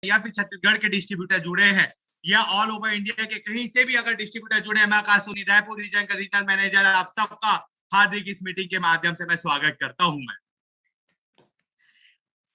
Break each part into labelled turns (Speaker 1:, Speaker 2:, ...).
Speaker 1: या फिर छत्तीसगढ़ के डिस्ट्रीब्यूटर जुड़े हैं या ऑल ओवर इंडिया के कहीं से भी अगर डिस्ट्रीब्यूटर जुड़े हैं, मैं आकाश सोनी रायपुर रीजन का रीजनल मैनेजर, आप सबका हार्दिक इस मीटिंग के माध्यम से मैं स्वागत करता हूं। मैं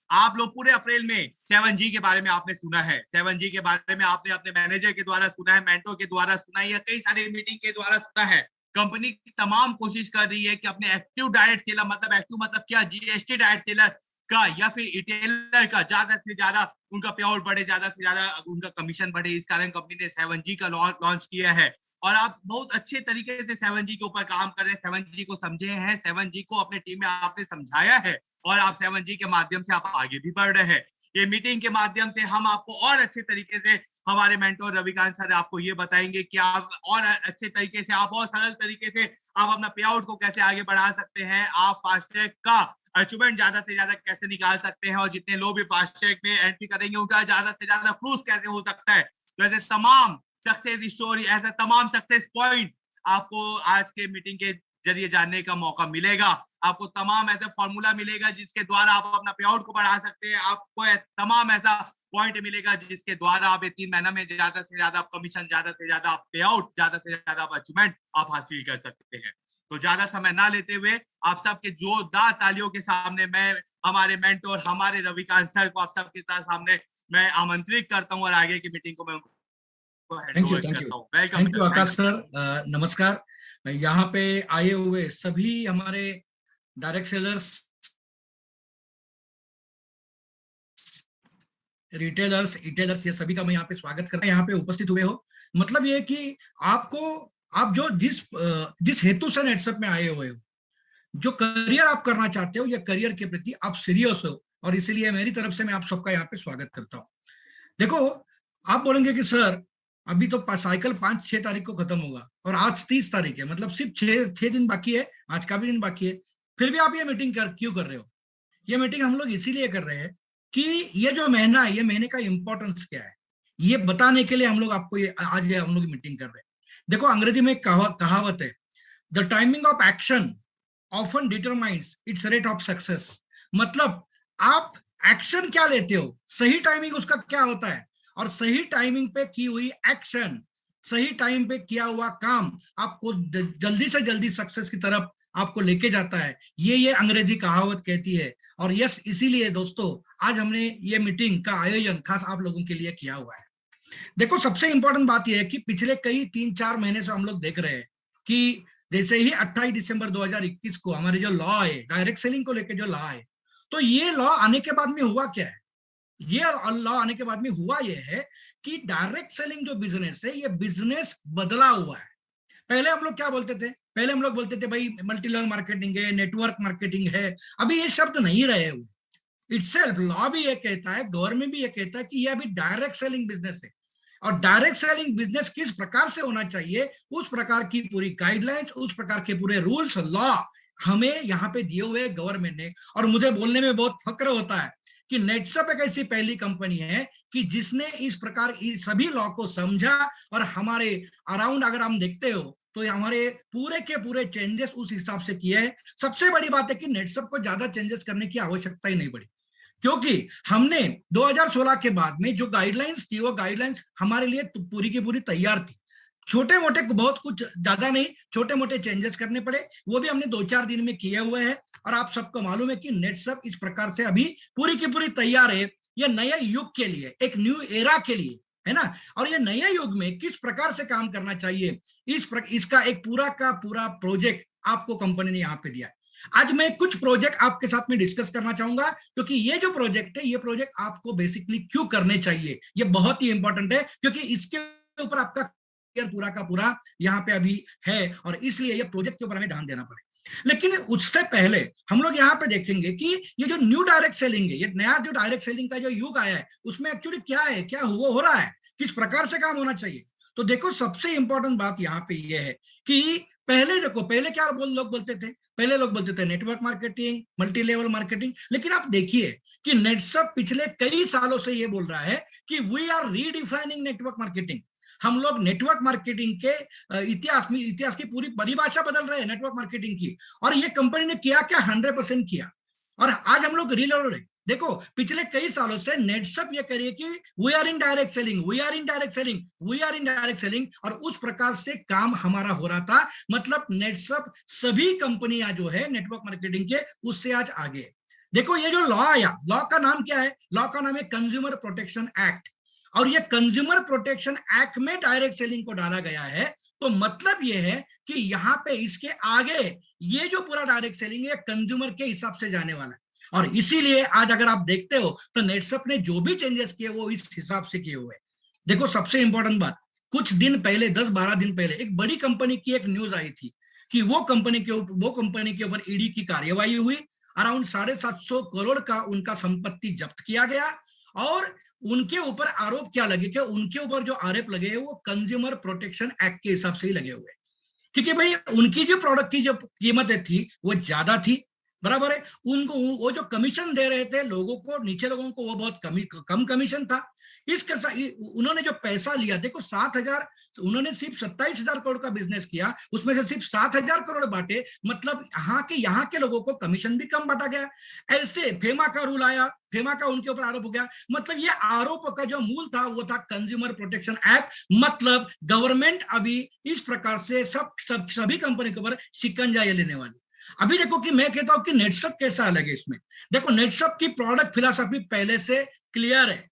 Speaker 1: आप लोग पूरे अप्रैल में 7G के बारे में आपने सुना है, 7G के बारे में आपने अपने मैनेजर के द्वारा सुना है, मेंटोर के द्वारा सुना है या कई सारी मीटिंग के द्वारा सुना है। कंपनी तमाम कोशिश कर रही है कि अपने एक्टिव डायरेक्ट सेलर, मतलब एक्टिव मतलब क्या, जीएसटी डायरेक्ट सेलर का या फिर रिटेलर का ज्यादा से ज्यादा उनका पे आउट बढ़े, ज्यादा से ज्यादा उनका कमीशन बढ़े। इस कारण कंपनी ने 7G का लॉन्च किया है और आप बहुत अच्छे तरीके से 7G के ऊपर काम कर रहे हैं, 7G को समझे हैं, 7G को अपने टीम में आपने समझाया है और आप 7G के माध्यम से आप आगे भी बढ़ रहे हैं। ये मीटिंग के माध्यम से हम आपको और अच्छे तरीके से, हमारे मेंटोर रविकांत सर आपको ये बताएंगे कि आप और अच्छे तरीके से, आप और सरल तरीके से आप अपना पे आउट को कैसे आगे बढ़ा सकते हैं, आप फास्टैग का अचीवमेंट ज्यादा से ज्यादा कैसे निकाल सकते हैं और जितने लोग भी फास्टैग में एंट्री करेंगे उनका ज्यादा से ज्यादा क्रूज कैसे हो सकता है। तो ऐसे तमाम सक्सेस स्टोरी, ऐसे तमाम सक्सेस पॉइंट आपको आज के मीटिंग के जरिए जानने का मौका मिलेगा। आपको तमाम ऐसा फॉर्मूला मिलेगा जिसके द्वारा आप अपना पे आउट को बढ़ा सकते हैं। आपको तमाम ऐसा पॉइंट मिलेगा जिसके द्वारा आप 3 महीना में ज्यादा से ज्यादा कमीशन, ज्यादा से ज्यादा पे आउट, ज्यादा से ज्यादा अचीवमेंट आप हासिल कर सकते हैं। तो ज्यादा समय ना लेते हुए आप सबके जोरदार तालियों के सामने मैं हमारे मेंटोर, हमारे रविकांत सर को आप सबके सामने मैं आमंत्रित करता हूँ और आगे की मीटिंग को मैं
Speaker 2: थैंक यू आकाश सर। नमस्कार। यहाँ पे आए हुए सभी हमारे डायरेक्ट सेलर्स, रिटेलर्स, इटेलर्स, ये सभी का मैं यहाँ पे स्वागत करता हूँ। यहाँ पे उपस्थित हुए हो, मतलब ये कि आप जो जिस हेतु से नेटसप में आए हुए हो, जो करियर आप करना चाहते हो, या करियर के प्रति आप सीरियस हो, और इसीलिए मेरी तरफ से मैं आप सबका यहाँ पे स्वागत करता हूँ। देखो, आप बोलेंगे कि सर अभी तो साइकिल 5-6 तारीख को खत्म होगा और आज 30 तारीख है, मतलब सिर्फ 6 दिन बाकी है, आज का भी दिन बाकी है, फिर भी आप ये मीटिंग क्यों कर रहे हो? ये मीटिंग हम लोग इसीलिए कर रहे हैं कि ये जो महीना है, ये महीने का इंपॉर्टेंस क्या है, ये बताने के लिए हम लोग आपको आज हम लोग मीटिंग कर रहे हैं। देखो, अंग्रेजी में एक कहावत है, the timing of action often determines it's rate of success. मतलब आप एक्शन क्या लेते हो, सही टाइमिंग उसका क्या होता है, और सही टाइमिंग पे की हुई एक्शन, सही टाइम पे किया हुआ काम आपको जल्दी से जल्दी सक्सेस की तरफ आपको लेके जाता है। ये अंग्रेजी कहावत कहती है। और यस, इसीलिए दोस्तों आज हमने ये मीटिंग का आयोजन खास आप लोगों के लिए किया हुआ है। देखो, सबसे इंपॉर्टेंट बात यह है कि पिछले कई 3-4 महीने से हम लोग देख रहे हैं कि जैसे ही 28 दिसंबर 2021 को हमारे जो लॉ है, डायरेक्ट सेलिंग को लेकर जो लॉ है, तो ये लॉ आने के बाद में हुआ क्या है, ये लॉ आने के बाद में हुआ ये है कि डायरेक्ट सेलिंग जो बिजनेस है, ये बिजनेस बदला हुआ है। पहले हम लोग क्या बोलते थे? पहले हम लोग बोलते थे भाई मल्टी लेवल मार्केटिंग है, नेटवर्क मार्केटिंग है। अभी ये शब्द नहीं रहे हुए। इटसेल्फ लॉ भी ये कहता है, गवर्नमेंट भी ये कहता है कि ये अभी डायरेक्ट सेलिंग बिजनेस है। और डायरेक्ट सेलिंग बिजनेस किस प्रकार से होना चाहिए, उस प्रकार की पूरी गाइडलाइंस, उस प्रकार के पूरे रूल्स, लॉ हमें यहाँ पे दिए हुए गवर्नमेंट ने। और मुझे बोलने में बहुत फक्र होता है कि नेटसप एक ऐसी पहली कंपनी है कि जिसने इस प्रकार इस सभी लॉ को समझा, और हमारे अराउंड अगर हम देखते हो तो हमारे पूरे के पूरे चेंजेस उस हिसाब से किए हैं। सबसे बड़ी बात है कि नेटसप को ज्यादा चेंजेस करने की आवश्यकता ही नहीं पड़ी, क्योंकि हमने 2016 के बाद में जो गाइडलाइंस थी, वो गाइडलाइंस हमारे लिए पूरी की पूरी तैयार थी। छोटे मोटे, बहुत कुछ ज्यादा नहीं, छोटे मोटे चेंजेस करने पड़े, वो भी हमने 2-4 दिन में किए हुए हैं। और आप सबको मालूम है कि नेटसप इस प्रकार से अभी पूरी की पूरी तैयार है ये नए युग के लिए, एक न्यू एरा के लिए, है ना। और ये नए युग में किस प्रकार से काम करना चाहिए, इसका एक पूरा का पूरा प्रोजेक्ट आपको कंपनी ने यहाँ पे दिया है। आज मैं कुछ प्रोजेक्ट आपके साथ में डिस्कस करना चाहूंगा, क्योंकि ये जो प्रोजेक्ट है, ये प्रोजेक्ट आपको बेसिकली क्यों करने चाहिए, ये बहुत ही इंपॉर्टेंट है, क्योंकि इसके ऊपर आपका पूरा का पूरा यहाँ पे अभी है, और इसलिए ये प्रोजेक्ट के ऊपर हमें ध्यान देना पड़े। लेकिन उससे पहले हम लोग यहाँ पे देखेंगे कि ये जो न्यू डायरेक्ट सेलिंग है, ये नया जो डायरेक्ट सेलिंग का जो युग आया है, उसमें एक्चुअली क्या है, क्या हो रहा है, किस प्रकार से काम होना चाहिए। तो देखो, सबसे इंपॉर्टेंट बात यहाँ पे ये है कि पहले देखो, पहले क्या लोग बोलते थे? पहले लोग बोलते थे network marketing, multi level marketing. लेकिन आप देखिए कि नेटसप पिछले कई सालों से ये बोल रहा है कि we are redefining network marketing. हम लोग नेटवर्क मार्केटिंग के इतिहास की पूरी परिभाषा बदल रहे हैं नेटवर्क मार्केटिंग की। और ये कंपनी ने किया क्या? 100% किया। और आज हम लोग देखो पिछले कई सालों से नेटसप ये कह रही है कि we are in direct selling, we are in direct selling, we are in direct selling, और उस प्रकार से काम हमारा हो रहा था। मतलब नेटसप सभी कंपनियां जो है नेटवर्क मार्केटिंग के, उससे आज आगे। देखो ये जो लॉ आया, लॉ का नाम क्या है? लॉ का नाम है कंज्यूमर प्रोटेक्शन एक्ट। और ये कंज्यूमर प्रोटेक्शन एक्ट में डायरेक्ट सेलिंग को डाला गया है। तो मतलब ये है कि यहाँ पे इसके आगे ये जो पूरा डायरेक्ट सेलिंग है कंज्यूमर के हिसाब से जाने वाला है। और इसीलिए आज अगर आप देखते हो तो नेटसप ने जो भी चेंजेस किए वो इस हिसाब से किए हुए। देखो सबसे इंपॉर्टेंट बात, कुछ दिन पहले 10-12 दिन पहले एक बड़ी कंपनी की एक न्यूज आई थी कि वो कंपनी के ऊपर ईडी की कार्यवाही हुई। अराउंड 750 करोड़ का उनका संपत्ति जब्त किया गया। और उनके ऊपर आरोप क्या लगे कि उनके ऊपर जो आरोप लगे वो कंज्यूमर प्रोटेक्शन एक्ट के हिसाब से ही लगे हुए। क्योंकि भाई उनकी जो प्रोडक्ट की जो कीमतें थी वो ज्यादा थी, बराबर है। उनको वो जो कमीशन दे रहे थे लोगों को, नीचे लोगों को, वो बहुत कम कमीशन था। उन्होंने जो पैसा लिया, देखो 7,000, उन्होंने सिर्फ 27,000 करोड़ का बिजनेस किया, उसमें से सिर्फ 7,000 करोड़ बांटे। मतलब यहाँ के लोगों को कमीशन भी कम बांटा गया। ऐसे फेमा का रूल आया, फेमा का उनके ऊपर आरोप हो गया। मतलब ये आरोप का जो मूल था वो था कंज्यूमर प्रोटेक्शन एक्ट। मतलब गवर्नमेंट अभी इस प्रकार से सभी कंपनी के ऊपर शिकंजा ये लेने वाली। अभी देखो कि मैं कहता हूं कि नेटसप कैसा अलग है इसमें। देखो नेटसप की प्रोडक्ट फिलॉसफी पहले से क्लियर है,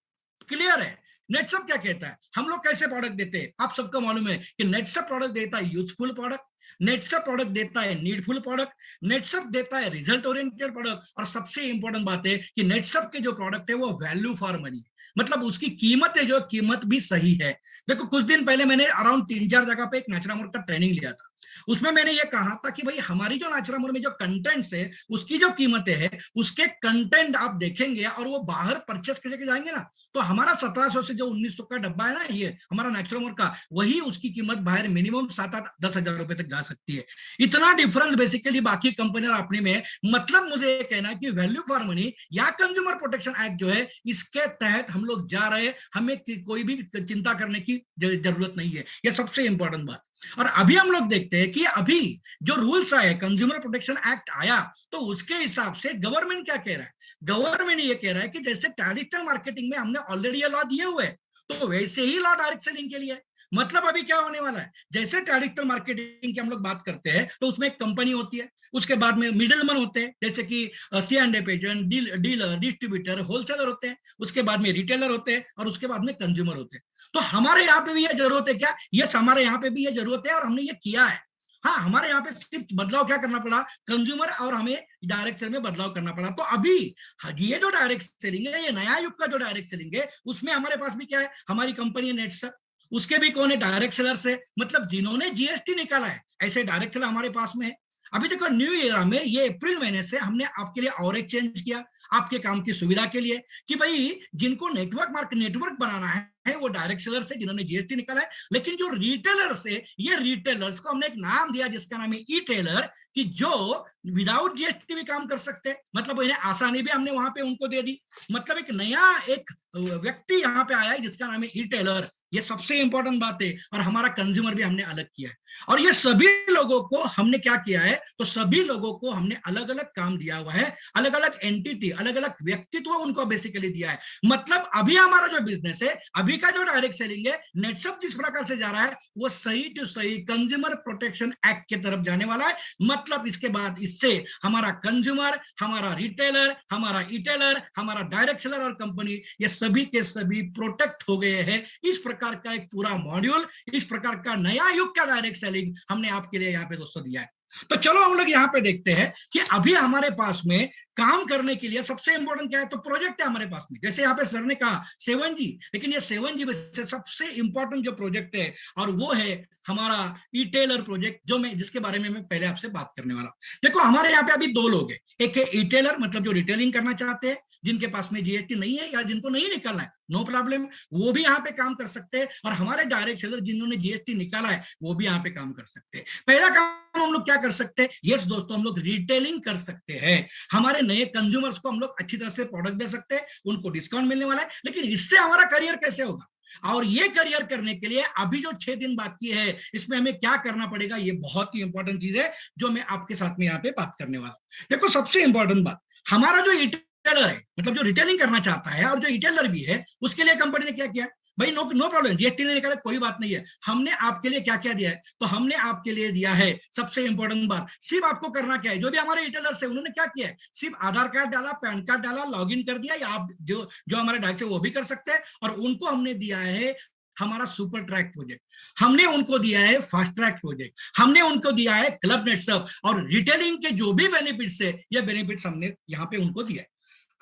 Speaker 2: क्लियर है। नेटसप क्या कहता है, हम लोग कैसे प्रोडक्ट देते हैं, आप सबको मालूम है कि नेटसप प्रोडक्ट देता है यूजफुल प्रोडक्ट, नेटसप प्रोडक्ट देता है नीडफुल प्रोडक्ट, नेटसप देता है रिजल्ट ओरिएंटेड प्रोडक्ट। और सबसे इंपॉर्टेंट बात है कि नेटसप के जो प्रोडक्ट है वो वैल्यू फॉर मनी है। मतलब उसकी कीमत है, जो कीमत भी सही है। देखो कुछ दिन पहले मैंने अराउंड 3-4 जगह पे एक नाचरामोर का ट्रेनिंग लिया था। उसमें मैंने ये कहा था कि भाई हमारी जो नाचरामोर में जो कंटेंट्स है उसकी जो कीमतें है, उसके कंटेंट आप देखेंगे और वो बाहर परचेस करके जाएंगे ना, तो हमारा 1700 से जो 1900 का डब्बा है ना, ये हमारा नाचरामोर का, वही उसकी कीमत बाहर मिनिमम 7-8-10 हजार रुपए तक जा सकती है। इतना डिफरेंस बेसिकली बाकी कंपनियां अपने में। मतलब मुझे ये कहना है कि वैल्यू फॉर मनी या कंज्यूमर प्रोटेक्शन एक्ट जो है, इसके तहत हम लोग जा रहे हैं। हमें कोई भी चिंता करने की जरूरत नहीं है। यह सबसे इंपॉर्टेंट बात। और अभी हम लोग देखते हैं कि अभी जो रूल्स आए, कंज्यूमर प्रोटेक्शन एक्ट आया, तो उसके हिसाब से गवर्नमेंट क्या कह रहा है? गवर्नमेंट ये कह रहा है कि जैसे ट्रेडिशनल मार्केटिंग में हमने ऑलरेडी ये लॉ दिए हुए, तो वैसे ही लॉ डायरेक्ट सेलिंग के लिए। मतलब अभी क्या होने वाला है, जैसे ट्रेडिशनल मार्केटिंग की हम लोग बात करते हैं तो उसमें एक कंपनी होती है, उसके बाद में मिडिलमैन होते हैं जैसे कि C&F agent, dealer, distributor, wholesaler होते हैं, उसके बाद में रिटेलर होते हैं, और उसके बाद में कंज्यूमर होते हैं। तो हमारे यहाँ पे भी ये जरूरत है क्या? यस, हमारे यहाँ पे भी ये जरूरत है और हमने ये किया है। हाँ, हमारे यहाँ पे सिर्फ बदलाव क्या करना पड़ा, कंज्यूमर और हमें डायरेक्ट सेलिंग में बदलाव करना पड़ा। तो अभी ये जो डायरेक्ट सेलिंग है, ये नया युग का जो डायरेक्ट सेलिंग है, उसमें हमारे पास भी क्या है, हमारी कंपनी है नेटसप, उसके भी कौन है, डायरेक्ट सेलर से, मतलब जिन्होंने जीएसटी निकाला है, ऐसे डायरेक्ट सेलर हमारे पास में है। अभी देखो न्यू ईयर में ये अप्रैल महीने से हमने आपके लिए और एक चेंज किया, आपके काम की सुविधा के लिए, कि भाई जिनको नेटवर्क बनाना है वो डायरेक्ट सेलर से, जिन्होंने जीएसटी निकाला है। लेकिन जो रिटेलर से, ये रिटेलर्स को हमने एक नाम दिया जिसका नाम है ई टेलर, कि जो विदाउट जीएसटी भी काम कर सकते हैं। मतलब इन्हें आसानी भी हमने वहां पे उनको दे दी। मतलब एक नया एक व्यक्ति यहाँ पे आया है जिसका नाम है ई टेलर। ये सबसे इंपॉर्टेंट बात है। और हमारा कंज्यूमर भी हमने अलग किया है। और ये सभी लोगों को हमने क्या किया है, तो सभी लोगों को हमने अलग अलग काम दिया हुआ है, अलग अलग एंटिटी, अलग अलग व्यक्तित्व उनको बेसिकली दिया है। मतलब अभी हमारा जो बिजनेस है, अभी का जो डायरेक्ट सेलिंग है, नेटसप जिस प्रकार से जा रहा है, वो सही टू सही कंज्यूमर प्रोटेक्शन एक्ट की तरफ जाने वाला है। मतलब इसके बाद इससे हमारा कंज्यूमर, हमारा रिटेलर, हमारा इटेलर, हमारा डायरेक्ट सेलर और कंपनी, ये सभी के सभी प्रोटेक्ट हो गए हैं। इस प्रकार का एक पूरा मॉड्यूल, इस प्रकार का नया युग का डायरेक्ट सेलिंग हमने आपके लिए यहाँ पे दोस्तों दिया है। तो चलो हम लोग यहाँ पे देखते हैं कि अभी हमारे पास में काम करने के लिए सबसे इंपॉर्टेंट क्या है। तो प्रोजेक्ट है हमारे पास में, जैसे यहाँ पे सर ने कहा 7G, लेकिन ये 7G में से सबसे इंपॉर्टेंट जो प्रोजेक्ट है, और वो है हमारा ई टेलर प्रोजेक्ट, जिसके बारे में मैं पहले आपसे बात करने वाला हूं। देखो हमारे यहाँ पे अभी दो लोग हैं, एक है ई टेलर, मतलब जो रिटेलिंग करना चाहते हैं, जिनके पास में जीएसटी नहीं है या जिनको नहीं निकालना है, नो प्रॉब्लम, वो भी यहाँ पे काम कर सकते हैं। और हमारे डायरेक्ट सेलर जिन्होंने जीएसटी निकाला है, वो भी यहाँ पे काम कर सकते हैं। पहला काम हम लोग क्या कर सकते हैं, यस दोस्तों, हम लोग रिटेलिंग कर सकते हैं। हमारे नए कंज्यूमर्स को हम लोग अच्छी तरह से प्रोडक्ट दे सकते हैं, उनको डिस्काउंट मिलने वाला है। लेकिन इससे हमारा करियर कैसे होगा, और ये करियर करने के लिए अभी जो 6 दिन बाकी है, इसमें हमें क्या करना पड़ेगा, ये बहुत ही इंपॉर्टेंट चीज है जो मैं आपके साथ में यहाँ पे बात करने वाला हूं। देखो सबसे इंपॉर्टेंट बात, हमारा जो रिटेलर है, मतलब जो रिटेलिंग करना चाहता है और जो रिटेलर भी है, उसके लिए कंपनी ने क्या किया भाई, नो नो प्रॉब्लम, जीएसटी ने निकाला, कोई बात नहीं है। हमने आपके लिए क्या क्या दिया है, तो हमने आपके लिए दिया है सबसे इंपॉर्टेंट बात, सिर्फ आपको करना क्या है, जो भी हमारे रिटेलर्स है उन्होंने क्या किया है, सिर्फ आधार कार्ड डाला, पैन कार्ड डाला, लॉग इन कर दिया, या आप जो जो हमारे डायरेक्ट है वो भी कर सकते हैं। और उनको हमने दिया है हमारा सुपर ट्रैक प्रोजेक्ट, हमने उनको दिया है फास्ट ट्रैक प्रोजेक्ट, हमने उनको दिया है क्लब नेटवर्क, और रिटेलिंग के जो भी बेनिफिट्स है, ये बेनिफिट्स हमने यहाँ पे उनको दिया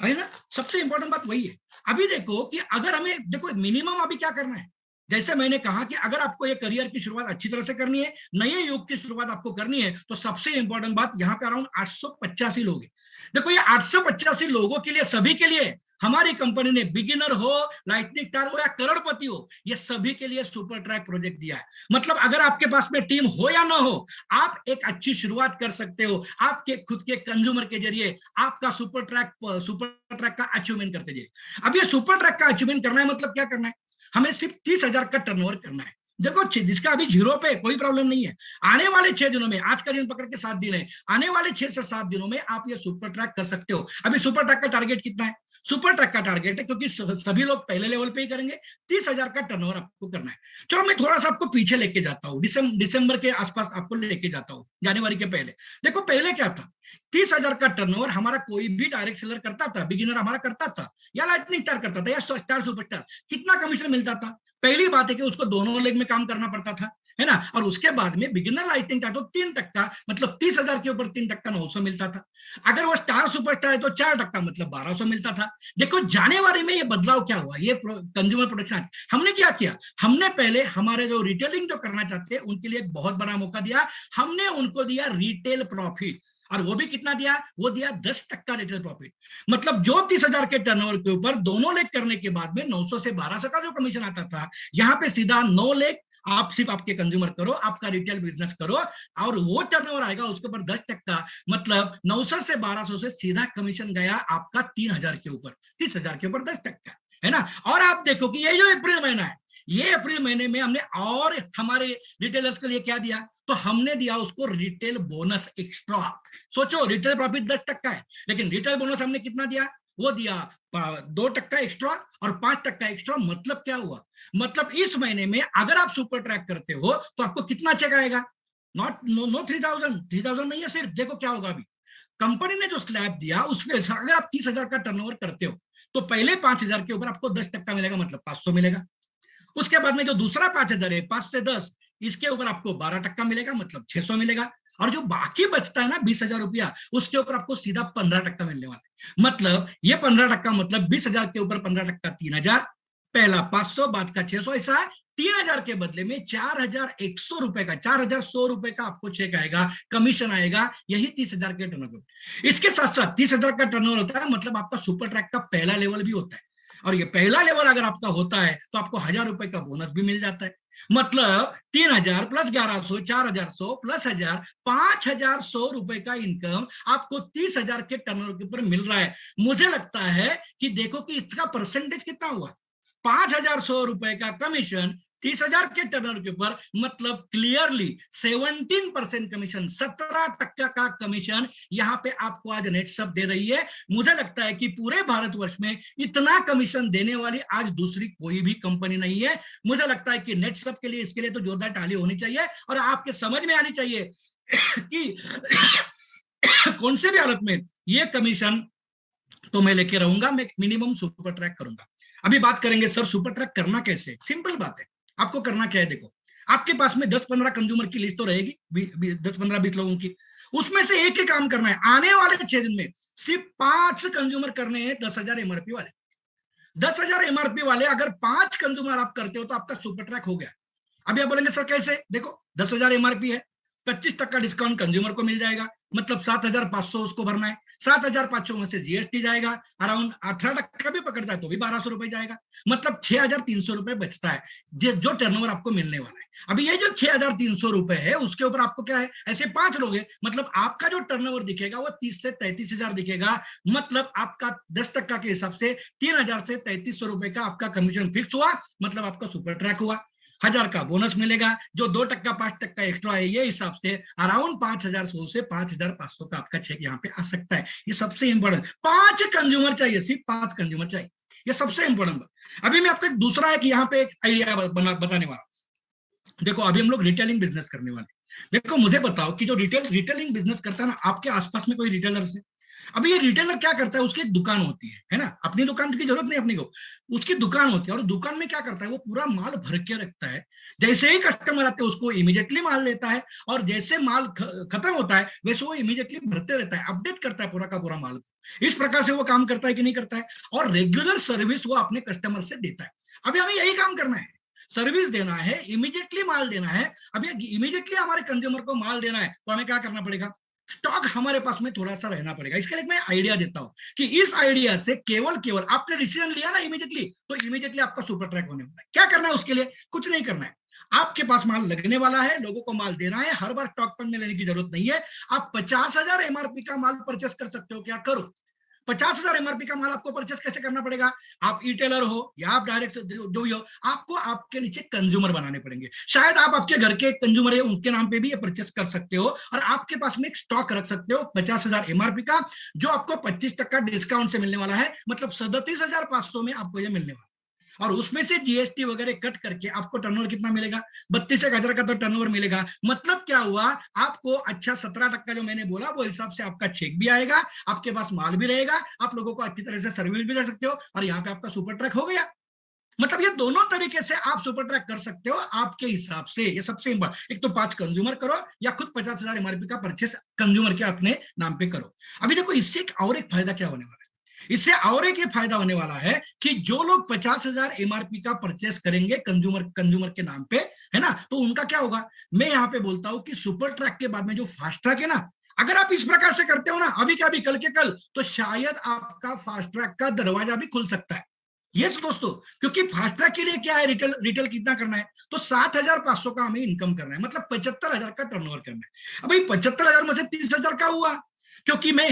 Speaker 2: है ना। सबसे इंपॉर्टेंट बात वही है। अभी देखो कि अगर हमें, देखो मिनिमम अभी क्या करना है, जैसे मैंने कहा कि अगर आपको ये करियर की शुरुआत अच्छी तरह से करनी है, नए युग की शुरुआत आपको करनी है, तो सबसे इंपॉर्टेंट बात, यहाँ पे अराउंड 885 लोग हैं। देखो ये 885 लोगों के लिए, सभी के लिए हमारी कंपनी ने, बिगिनर हो, लाइटनिंग स्टार हो या करोड़पति हो, ये सभी के लिए सुपर ट्रैक प्रोजेक्ट दिया है। मतलब अगर आपके पास में टीम हो या ना हो, आप एक अच्छी शुरुआत कर सकते हो, आपके खुद के कंज्यूमर के जरिए आपका सुपर ट्रैक का अचीवमेंट करते जाइए। अब ये सुपर ट्रैक का अचीवमेंट करना है, मतलब क्या करना है, हमें सिर्फ 30,000 का टर्नओवर करना है। देखो जिसका अभी जीरो पे, कोई प्रॉब्लम नहीं है, आने वाले 6 दिनों में, आज का दिन पकड़ के 7 दिन है, आने वाले 6 से 7 दिनों में आप ये सुपर ट्रैक कर सकते हो। अभी सुपर ट्रैक का टारगेट कितना है, सुपर ट्रैक का टारगेट है, क्योंकि सभी लोग पहले लेवल पे ही करेंगे, 30,000 का टर्नओवर आपको करना है। चलो मैं थोड़ा सा आपको पीछे लेके जाता हूँ, दिसंबर के आसपास आपको लेके जाता हूँ, जनवरी के पहले। देखो पहले क्या था, 30,000 का टर्नओवर हमारा कोई भी डायरेक्ट सेलर करता था, बिगिनर हमारा करता था, या लाइटनिंग स्टार करता था, या स्टार सुपरस्टार, कितना कमीशन मिलता था। पहली बात है कि उसको दोनों लेग में काम करना पड़ता था, है ना। और उसके बाद में बिगिनर लाइटनिंग था तो 3%, मतलब 30,000 के ऊपर 3% 900 मिलता था। अगर वो स्टार सुपरस्टार है तो 4%, मतलब 1200 मिलता था। देखो जनवरी में ये बदलाव क्या हुआ, ये कंज्यूमर प्रोटेक्शन हमने क्या किया, हमने पहले हमारे जो रिटेलिंग जो करना चाहते हैं उनके लिए एक बहुत बड़ा मौका दिया, हमने उनको दिया रिटेल प्रॉफिट। और वो भी कितना दिया, वो दिया 10% रिटेल प्रॉफिट। मतलब जो 30,000 के टर्नओवर के ऊपर दोनों लेग करने के बाद में 900 से 1200 का जो कमीशन आता था, यहाँ पे सीधा 9 लेग आप सिर्फ आपके कंज्यूमर करो, आपका रिटेल बिजनेस करो, और वो टर्नओवर आएगा उसके ऊपर 10%, मतलब 900 से 1200 से सीधा कमीशन गया आपका 3,000 के ऊपर, 30,000 के ऊपर 10%, है ना। और आप देखो कि ये जो अप्रैल महीना है, ये अप्रैल महीने में हमने और हमारे रिटेलर्स के लिए क्या दिया, तो हमने दिया उसको रिटेल बोनस एक्स्ट्रा। सोचो रिटेल प्रॉफिट 10% है, लेकिन रिटेल बोनस हमने कितना दिया, वो दिया 2% एक्स्ट्रा और 5% एक्स्ट्रा। मतलब क्या हुआ, मतलब इस महीने में अगर आप सुपर ट्रैक करते हो तो आपको कितना चेक आएगा, नो 3,000 नहीं है सिर्फ। देखो क्या होगा, अभी कंपनी ने जो स्लैब दिया उसमें अगर आप 30,000 का टर्नओवर करते हो तो पहले 5,000 के ऊपर आपको 10% मिलेगा, मतलब 500 मिलेगा। उसके बाद में जो दूसरा 5,000 है, 5 से 10, इसके ऊपर आपको 12% मिलेगा, मतलब 600 मिलेगा। और जो बाकी बचता है ना 20,000 रुपया, उसके ऊपर आपको सीधा 15% मिलने वाला है। मतलब ये 15%, मतलब 20,000 के ऊपर 15%, 3,000, पहला 500, बाद का 600, ऐसा 3,000 के बदले में 4,100 रुपए का, 4,100 रुपए का आपको चेक आएगा, कमीशन आएगा, यही 30,000 के टर्नओवर। इसके साथ साथ 30,000 का टर्नओवर होता है, मतलब आपका सुपर ट्रैक का पहला लेवल भी होता है। और ये पहला लेवल अगर आपका होता है तो आपको 1,000 रुपए का बोनस भी मिल जाता है। मतलब 3,000 प्लस 1,100, 4,100 प्लस 1,000, 5,100 रुपए का इनकम आपको 30,000 के टर्नओवर के ऊपर मिल रहा है। मुझे लगता है कि देखो कि इसका परसेंटेज कितना हुआ, 5,100 रुपए का कमीशन 30,000 के टर्नओवर के ऊपर, मतलब क्लियरली 17% कमीशन, 17% का कमीशन यहाँ पे आपको आज नेटसब दे रही है। मुझे लगता है कि पूरे भारतवर्ष में इतना कमीशन देने वाली आज दूसरी कोई भी कंपनी नहीं है। मुझे लगता है कि नेटसब के लिए, इसके लिए तो जोरदार ताली होनी चाहिए और आपके समझ में आनी चाहिए कि कौन से भी हालत में ये कमीशन तो मैं लेके रहूंगा, मैं मिनिमम सुपर ट्रैक करूंगा। अभी बात करेंगे सर सुपर ट्रैक करना कैसे, सिंपल बात है। आपको करना क्या है, देखो आपके पास में 10-15 कंज्यूमर की लिस्ट तो रहेगी, 10-15-20 लोगों की, उसमें से एक ही काम करना है। आने वाले 6 दिन में सिर्फ 5 कंज्यूमर करने हैं 10,000 एमआरपी वाले। 10,000 एमआरपी वाले अगर 5 कंज्यूमर आप करते हो तो आपका सुपर ट्रैक हो गया। अभी आप बोलेंगे सर कैसे, देखो 10,000 एमआरपी है, 25% डिस्काउंट कंज्यूमर को मिल जाएगा, मतलब 7,500 उसको भरना है। 7,500 में से जीएसटी जाएगा, अराउंड 18% भी पकड़ता है तो भी 1,200 रुपए जाएगा, मतलब 6,300 रुपए बचता है जो टर्नओवर आपको मिलने वाला है। अभी ये जो 6,300 रुपए है उसके ऊपर आपको क्या है, ऐसे 5 लोग हैं, मतलब आपका जो टर्नओवर दिखेगा वो 30 से 33,000 दिखेगा। मतलब आपका 10% के हिसाब से 3,000 से 3,300 रुपए का आपका कमीशन फिक्स हुआ, मतलब आपका सुपर ट्रैक हुआ। 1000 का बोनस मिलेगा, जो 2% 5% एक्स्ट्रा है, ये हिसाब से अराउंड 5100 से 5500 का आपका चेक यहाँ पे आ सकता है। ये सबसे इंपॉर्टेंट, 5 कंज्यूमर चाहिए, सिर्फ 5 कंज्यूमर चाहिए, ये सबसे इंपॉर्टेंट बात। अभी मैं आपको एक दूसरा है कि यहाँ पे एक आइडिया बताने वाला। देखो अभी हम लोग रिटेलिंग बिजनेस करने वाले। देखो मुझे बताओ कि जो रिटेलिंग बिजनेस करता है ना, आपके आसपास में कोई रिटेलर से, अभी ये रिटेलर क्या करता है, उसकी एक दुकान होती है ना, अपनी दुकान की जरूरत नहीं अपनी को, उसकी दुकान होती है, और दुकान में क्या करता है, वो पूरा माल भर के रखता है। जैसे ही कस्टमर आते हैं उसको इमीडिएटली माल लेता है, और जैसे माल खत्म होता है वैसे वो इमीडिएटली भरते रहता है, अपडेट करता है पूरा का पूरा माल को। इस प्रकार से वो काम करता है कि नहीं करता है, और रेगुलर सर्विस वो अपने कस्टमर से देता है। अभी हमें यही काम करना है, सर्विस देना है, इमीडिएटली माल देना है। अभी इमीडिएटली हमारे कंज्यूमर को माल देना है तो हमें क्या करना पड़ेगा, स्टॉक हमारे पास में थोड़ा सा रहना पड़ेगा। इसके लिए मैं आइडिया देता हूं कि इस आइडिया से केवल आपने डिसीजन लिया ना इमीडिएटली, तो इमीडिएटली आपका सुपर ट्रैक होने वाला है। क्या करना है उसके लिए, कुछ नहीं करना है, आपके पास माल लगने वाला है, लोगों को माल देना है, हर बार स्टॉक पर में लेने की जरूरत नहीं है। आप 50,000 एमआरपी का माल परचेस कर सकते हो, क्या करो, 50,000 एमआरपी का माल आपको परचेस कैसे करना पड़ेगा, आप ई-टेलर हो या आप डायरेक्ट जो भी हो, आपको आपके नीचे कंज्यूमर बनाने पड़ेंगे। शायद आप आपके घर के कंज्यूमर है उनके नाम पे भी ये परचेस कर सकते हो, और आपके पास में एक स्टॉक रख सकते हो 50,000 एमआरपी का, जो आपको 25% डिस्काउंट से मिलने वाला है, मतलब 37,500 में आपको ये मिलने वाला है। और उसमें से जीएसटी वगैरह कट करके आपको टर्नओवर कितना मिलेगा, 32,000 का तो टर्नओवर मिलेगा। मतलब क्या हुआ, आपको अच्छा 17% जो मैंने बोला वो हिसाब से आपका चेक भी आएगा, आपके पास माल भी रहेगा, आप लोगों को अच्छी तरह से सर्विस भी दे सकते हो, और यहाँ पे आपका सुपर ट्रैक हो गया। मतलब ये दोनों तरीके से आप सुपर ट्रैक कर सकते हो आपके हिसाब से। ये सबसे इंपॉर्टेंट, एक तो 5 कंज्यूमर करो, या खुद 50,000 एमआरपी का परचेस कंज्यूमर के अपने नाम पे करो। अभी देखो इससे और एक फायदा क्या होने वाला है, इससे और एक फायदा होने वाला है कि जो लोग 50,000 एमआरपी का परचेस करेंगे कंज्यूमर के नाम पे, है ना, तो उनका क्या होगा, मैं यहाँ पे बोलता हूं कि सुपर ट्रैक के बाद में जो फास्ट ट्रैक है ना, अगर आप इस प्रकार से करते हो ना, अभी क्या अभी कल के कल, तो शायद आपका फास्ट ट्रैक का दरवाजा भी खुल सकता है। यस दोस्तों, क्योंकि फास्ट ट्रैक के लिए क्या है, रिटेल कितना करना है, तो 7,500 का हमें इनकम करना है, मतलब 75,000 का टर्नओवर करना है। अब भाई 75,000 में से 30,000 का हुआ, क्योंकि मैं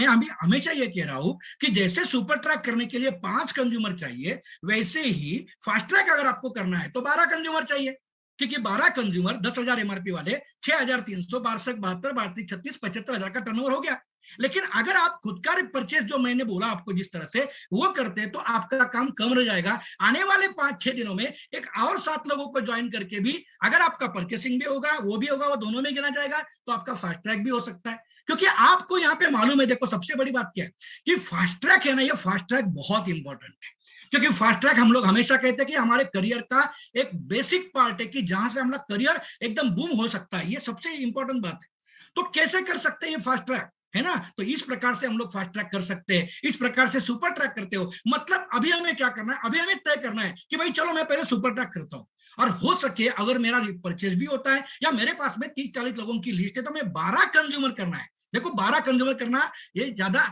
Speaker 2: अभी हमेशा ये कह रहा हूं कि जैसे सुपर ट्रैक करने के लिए 5 कंज्यूमर चाहिए, वैसे ही फास्ट ट्रैक अगर आपको करना है तो 12 कंज्यूमर चाहिए, क्योंकि 12 कंज्यूमर 10,000 एमआरपी वाले 6,300 62 72 32 36 75,000 का टर्नओवर हो गया। लेकिन अगर आप खुद का परचेस जो मैंने बोला आपको जिस तरह से वो करते हैं, तो आपका काम कम रह जाएगा। आने वाले 5-6 दिनों में एक और 7 लोगों को ज्वाइन करके भी अगर आपका परचेसिंग भी होगा, वो भी होगा, वो दोनों में गिना जाएगा, तो आपका फास्ट ट्रैक भी हो सकता है। क्योंकि आपको यहाँ पे मालूम है, देखो सबसे बड़ी बात क्या है कि फास्ट ट्रैक है ना, ये फास्ट ट्रैक बहुत इंपॉर्टेंट है। क्योंकि फास्ट ट्रैक हम लोग हमेशा कहते हैं कि हमारे करियर का एक बेसिक पार्ट है, कि जहां से हमारा करियर एकदम बूम हो सकता है, ये सबसे इंपॉर्टेंट बात है। तो कैसे कर सकते हैं ये फास्ट ट्रैक, है ना, तो इस प्रकार से हम लोग फास्ट ट्रैक कर सकते हैं, इस प्रकार से सुपर ट्रैक करते हो। मतलब अभी हमें क्या करना है, अभी हमें तय करना है कि भाई चलो मैं पहले सुपर ट्रैक करता हूँ, और हो सके अगर मेरा परचेज भी होता है या मेरे पास में 30-40 लोगों की लिस्ट है, तो मैं 12 कंज्यूमर करना है। देखो 12 कंज्यूमर करना ये ज्यादा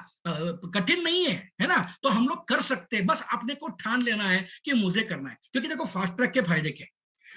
Speaker 2: कठिन नहीं है ना, तो हम लोग कर सकते हैं, बस अपने को ठान लेना है कि मुझे करना है। क्योंकि देखो फास्ट ट्रैक के फायदे क्या,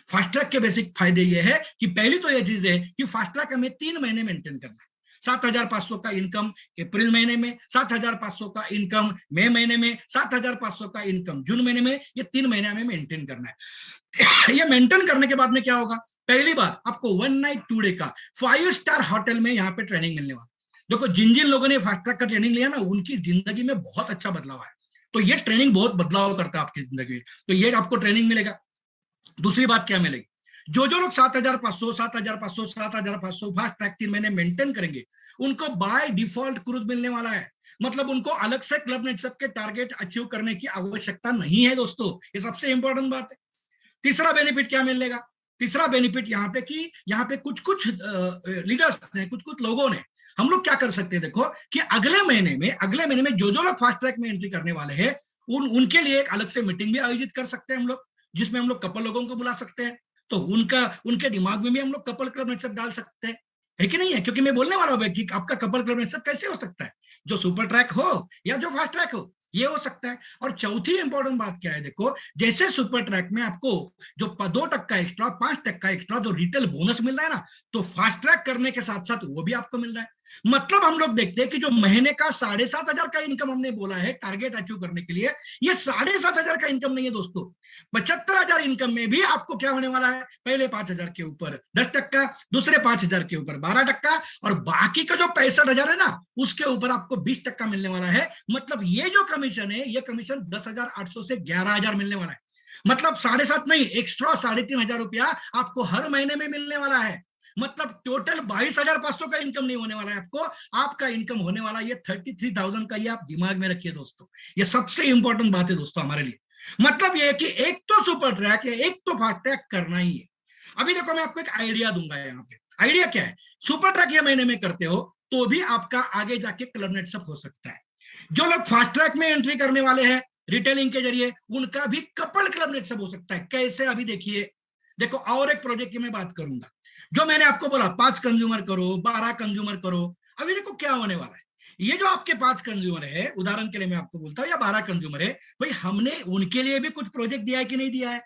Speaker 2: फास्ट ट्रैक के बेसिक फायदे ये है कि पहली तो ये चीज है कि फास्ट ट्रैक हमें 3 महीने मेंटेन करना है। 7,500 का इनकम अप्रैल महीने में, 7,500 का इनकम मई महीने में, 7,500 का इनकम जून महीने में, ये 3 महीने हमें मेंटेन करना है। ये मेंटेन करने के बाद में क्या होगा, पहली बात आपको 1 नाइट 2 डे का 5 स्टार होटल में यहाँ पे ट्रेनिंग मिलने वाला। देखो जिन जिन लोगों ने फास्ट ट्रैक का ट्रेनिंग लिया ना, उनकी जिंदगी में बहुत अच्छा बदलाव है। तो ये ट्रेनिंग बहुत बदलाव करता है आपकी जिंदगी में, तो ये आपको ट्रेनिंग मिलेगा। दूसरी बात क्या मिलेगी, जो लोग 7,500 7,500 7,500 फास्ट ट्रैक 3 महीने मेंटेन करेंगे, उनको बाय डिफॉल्ट क्रूज मिलने वाला है। मतलब उनको अलग से क्लब नेटसप के टारगेट अचीव करने की आवश्यकता नहीं है दोस्तों, ये सबसे इंपॉर्टेंट बात है। तीसरा बेनिफिट क्या मिलेगा, तीसरा बेनिफिट यहाँ पे कि यहाँ पे कुछ लीडर्स ने, कुछ लोगों ने, हम लोग क्या कर सकते हैं, देखो कि अगले महीने में जो लोग फास्ट ट्रैक में एंट्री करने वाले हैं, उनके लिए एक अलग से मीटिंग भी आयोजित कर सकते हैं हम लोग, जिसमें हम लोग कपल लोगों को बुला सकते हैं। तो उनके दिमाग में भी हम लोग कपल क्लब नेटसप डाल सकते हैं, है कि नहीं है। क्योंकि मैं बोलने वाला हूं कि आपका कपल क्लब नेटसप कैसे हो सकता है, जो सुपर ट्रैक हो या जो फास्ट ट्रैक हो, ये हो सकता है। और चौथी इंपॉर्टेंट बात क्या है, देखो जैसे सुपर ट्रैक में आपको जो 2% एक्स्ट्रा 5% एक्स्ट्रा जो रिटेल बोनस मिल रहा है ना, तो फास्ट ट्रैक करने के साथ साथ वो भी आपको मिल रहा है। मतलब हम लोग देखते हैं कि जो महीने का 7,500 का इनकम हमने बोला है टारगेट अचीव करने के लिए, ये 7,500 का इनकम नहीं है दोस्तों। 75,000 इनकम में भी आपको क्या होने वाला है, पहले 5,000 के ऊपर 10%, दूसरे 5,000 के ऊपर 12%, और बाकी का जो 65,000 है ना, उसके ऊपर आपको 20% मिलने वाला है। मतलब ये जो कमीशन है, ये कमीशन 10,800 से 11,000 मिलने वाला है। मतलब 7,500 नहीं, एक्स्ट्रा 3,500 रुपया आपको हर महीने में मिलने वाला है। मतलब टोटल 22,500 का इनकम नहीं होने वाला है आपको, आपका इनकम होने वाला ये 33,000 का। ये आप दिमाग में रखिए दोस्तों, ये सबसे इंपॉर्टेंट बात है दोस्तों हमारे लिए। मतलब ये है कि एक तो सुपर ट्रैक है, एक तो फास्ट ट्रैक करना ही है। अभी देखो मैं आपको एक आइडिया दूंगा यहाँ पे। आइडिया क्या है, सुपर ट्रैक ये महीने में करते हो तो भी आपका आगे जाके क्लब नेटसअप हो सकता है। जो लोग फास्ट ट्रैक में एंट्री करने वाले हैं रिटेलिंग के जरिए, उनका भी कपल क्लब नेटसअप हो सकता है। कैसे, अभी देखिए। देखो और एक प्रोजेक्ट की मैं बात करूंगा, जो मैंने आपको बोला 5 कंज्यूमर करो, 12 कंज्यूमर करो। अभी देखो क्या होने वाला है, ये जो आपके 5 कंज्यूमर है, उदाहरण के लिए मैं आपको बोलता हूं, या 12 कंज्यूमर है, भाई हमने उनके लिए भी कुछ प्रोजेक्ट दिया है कि नहीं दिया है,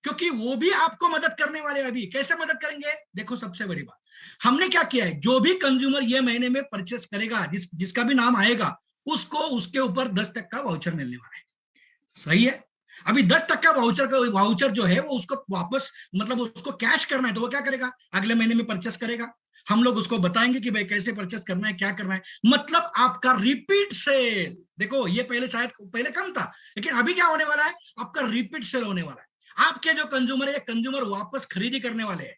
Speaker 2: क्योंकि वो भी आपको मदद करने वाले हैं। अभी कैसे मदद करेंगे, देखो सबसे बड़ी बात, हमने क्या किया है, जो भी कंज्यूमर ये महीने में परचेस करेगा, जिसका भी नाम आएगा, उसको उसके ऊपर 10% वाउचर मिलने वाला है। सही है। अभी 10% वाउचर जो है वो उसको वापस, मतलब उसको कैश करना है, तो वो क्या करेगा, अगले महीने में परचेस करेगा। हम लोग उसको बताएंगे कि भाई कैसे परचेस करना है, क्या करना है। मतलब आपका रिपीट सेल, देखो ये पहले शायद पहले कम था, लेकिन अभी क्या होने वाला है, आपका रिपीट सेल होने वाला है। आपके जो कंज्यूमर है, कंज्यूमर वापस खरीदी करने वाले हैं।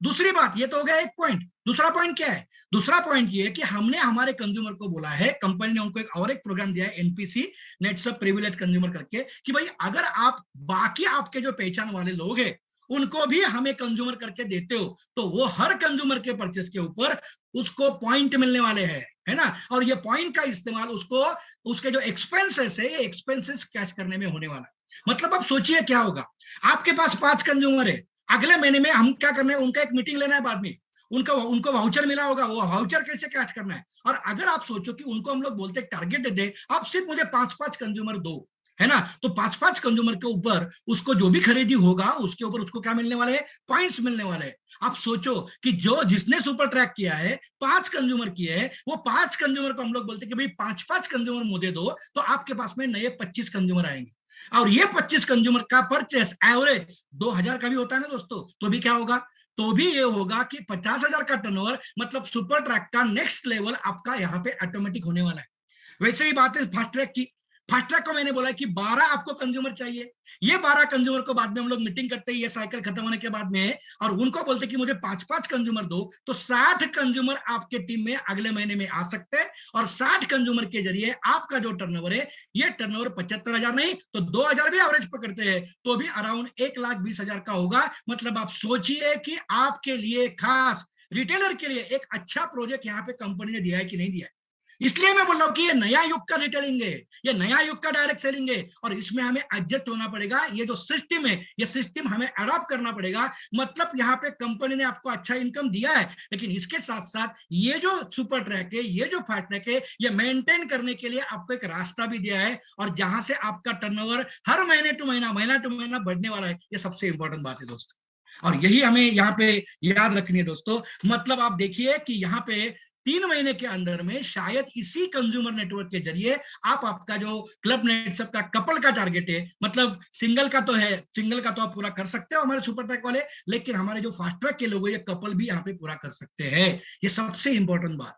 Speaker 2: दूसरी बात, ये तो हो गया एक पॉइंट। दूसरा पॉइंट क्या है, दूसरा पॉइंट ये है कि हमने हमारे कंज्यूमर को बोला है, कंपनी ने उनको एक प्रोग्राम दिया है, एनपीसी, नेटसअप प्रिविलेज कंज्यूमर करके, कि भाई अगर आप बाकी आपके जो पहचान वाले लोग हैं उनको भी हमें कंज्यूमर करके देते हो, तो वो हर कंज्यूमर के परचेस के ऊपर उसको पॉइंट मिलने वाले हैं, है ना। और ये पॉइंट का इस्तेमाल उसको उसके जो एक्सपेंसेस है, ये एक्सपेंसेस कैश करने में होने वाला है। मतलब अब सोचिए क्या होगा, आपके पास 5 कंज्यूमर है, अगले महीने में हम क्या करना है, उनका एक मीटिंग लेना है बाद में, उनको वाउचर मिला होगा, वो वाउचर कैसे कैश करना है। और अगर आप सोचो कि उनको हम लोग बोलते टारगेट दे, आप सिर्फ मुझे 5-5 कंज्यूमर दो, है ना, तो 5-5 कंज्यूमर के ऊपर उसको जो भी खरीदी होगा उसके ऊपर उसको क्या मिलने वाले हैं, पॉइंट्स मिलने वाले हैं। आप सोचो कि जो जिसने सुपर ट्रैक किया है, 5 कंज्यूमर किए हैं, वो 5 कंज्यूमर को हम लोग बोलते हैं कि भाई 5-5 कंज्यूमर मुझे दो, तो आपके पास में नए 25 कंज्यूमर आएंगे। और ये 25 कंज्यूमर का परचेस एवरेज 2,000 का भी होता है ना दोस्तों, तो भी क्या होगा, तो भी ये होगा कि 50,000 का टर्नओवर, मतलब सुपर ट्रैक का नेक्स्ट लेवल आपका यहाँ पे ऑटोमेटिक होने वाला है। वैसे ही बात है फास्ट ट्रैक की। फास्ट ट्रैक को मैंने बोला कि 12 आपको कंज्यूमर चाहिए, ये 12 कंज्यूमर को बाद में हम लोग मीटिंग करते हैं, ये साइकिल खत्म होने के बाद में, और उनको बोलते कि मुझे 5-5 कंज्यूमर दो, तो 60 कंज्यूमर आपके टीम में अगले महीने में आ सकते हैं। और 60 कंज्यूमर के जरिए आपका जो टर्नओवर है, ये टर्नओवर 75,000 नहीं तो 2,000 भी एवरेज पकड़ते हैं, तो भी अराउंड 1,20,000 का होगा। मतलब आप सोचिए कि आपके लिए खास रिटेलर के लिए एक अच्छा प्रोजेक्ट यहाँ पे कंपनी ने दिया है कि नहीं दिया है। इसलिए मैं बोल रहा हूं कि ये नया युग का रिटेलिंग है, ये नया युग का डायरेक्ट सेलिंग है, और इसमें हमें एडजस्ट होना पड़ेगा। ये जो सिस्टम है, ये सिस्टम हमें अडॉप्ट करना पड़ेगा। मतलब यहाँ पे कंपनी ने आपको अच्छा इनकम दिया है, लेकिन इसके साथ साथ ये जो सुपर ट्रैक है, ये जो फास्ट ट्रैक है, ये मेंटेन करने के लिए आपको एक रास्ता भी दिया है, और जहां से आपका टर्नओवर हर महीने टू महीना बढ़ने वाला है। ये सबसे इंपॉर्टेंट बात है दोस्तों, और यही हमें यहाँ पे याद रखनी है दोस्तों। मतलब आप देखिए कि यहाँ पे 3 महीने के अंदर में शायद इसी कंज्यूमर नेटवर्क के जरिए आप आपका जो क्लब नेटसअप का कपल का टारगेट है, मतलब सिंगल का तो है, सिंगल का तो आप पूरा कर सकते हो हमारे सुपर ट्रैक वाले, लेकिन हमारे जो फास्ट ट्रैक के लोग हैं, ये कपल भी यहाँ पे पूरा कर सकते हैं। ये सबसे इंपॉर्टेंट बात।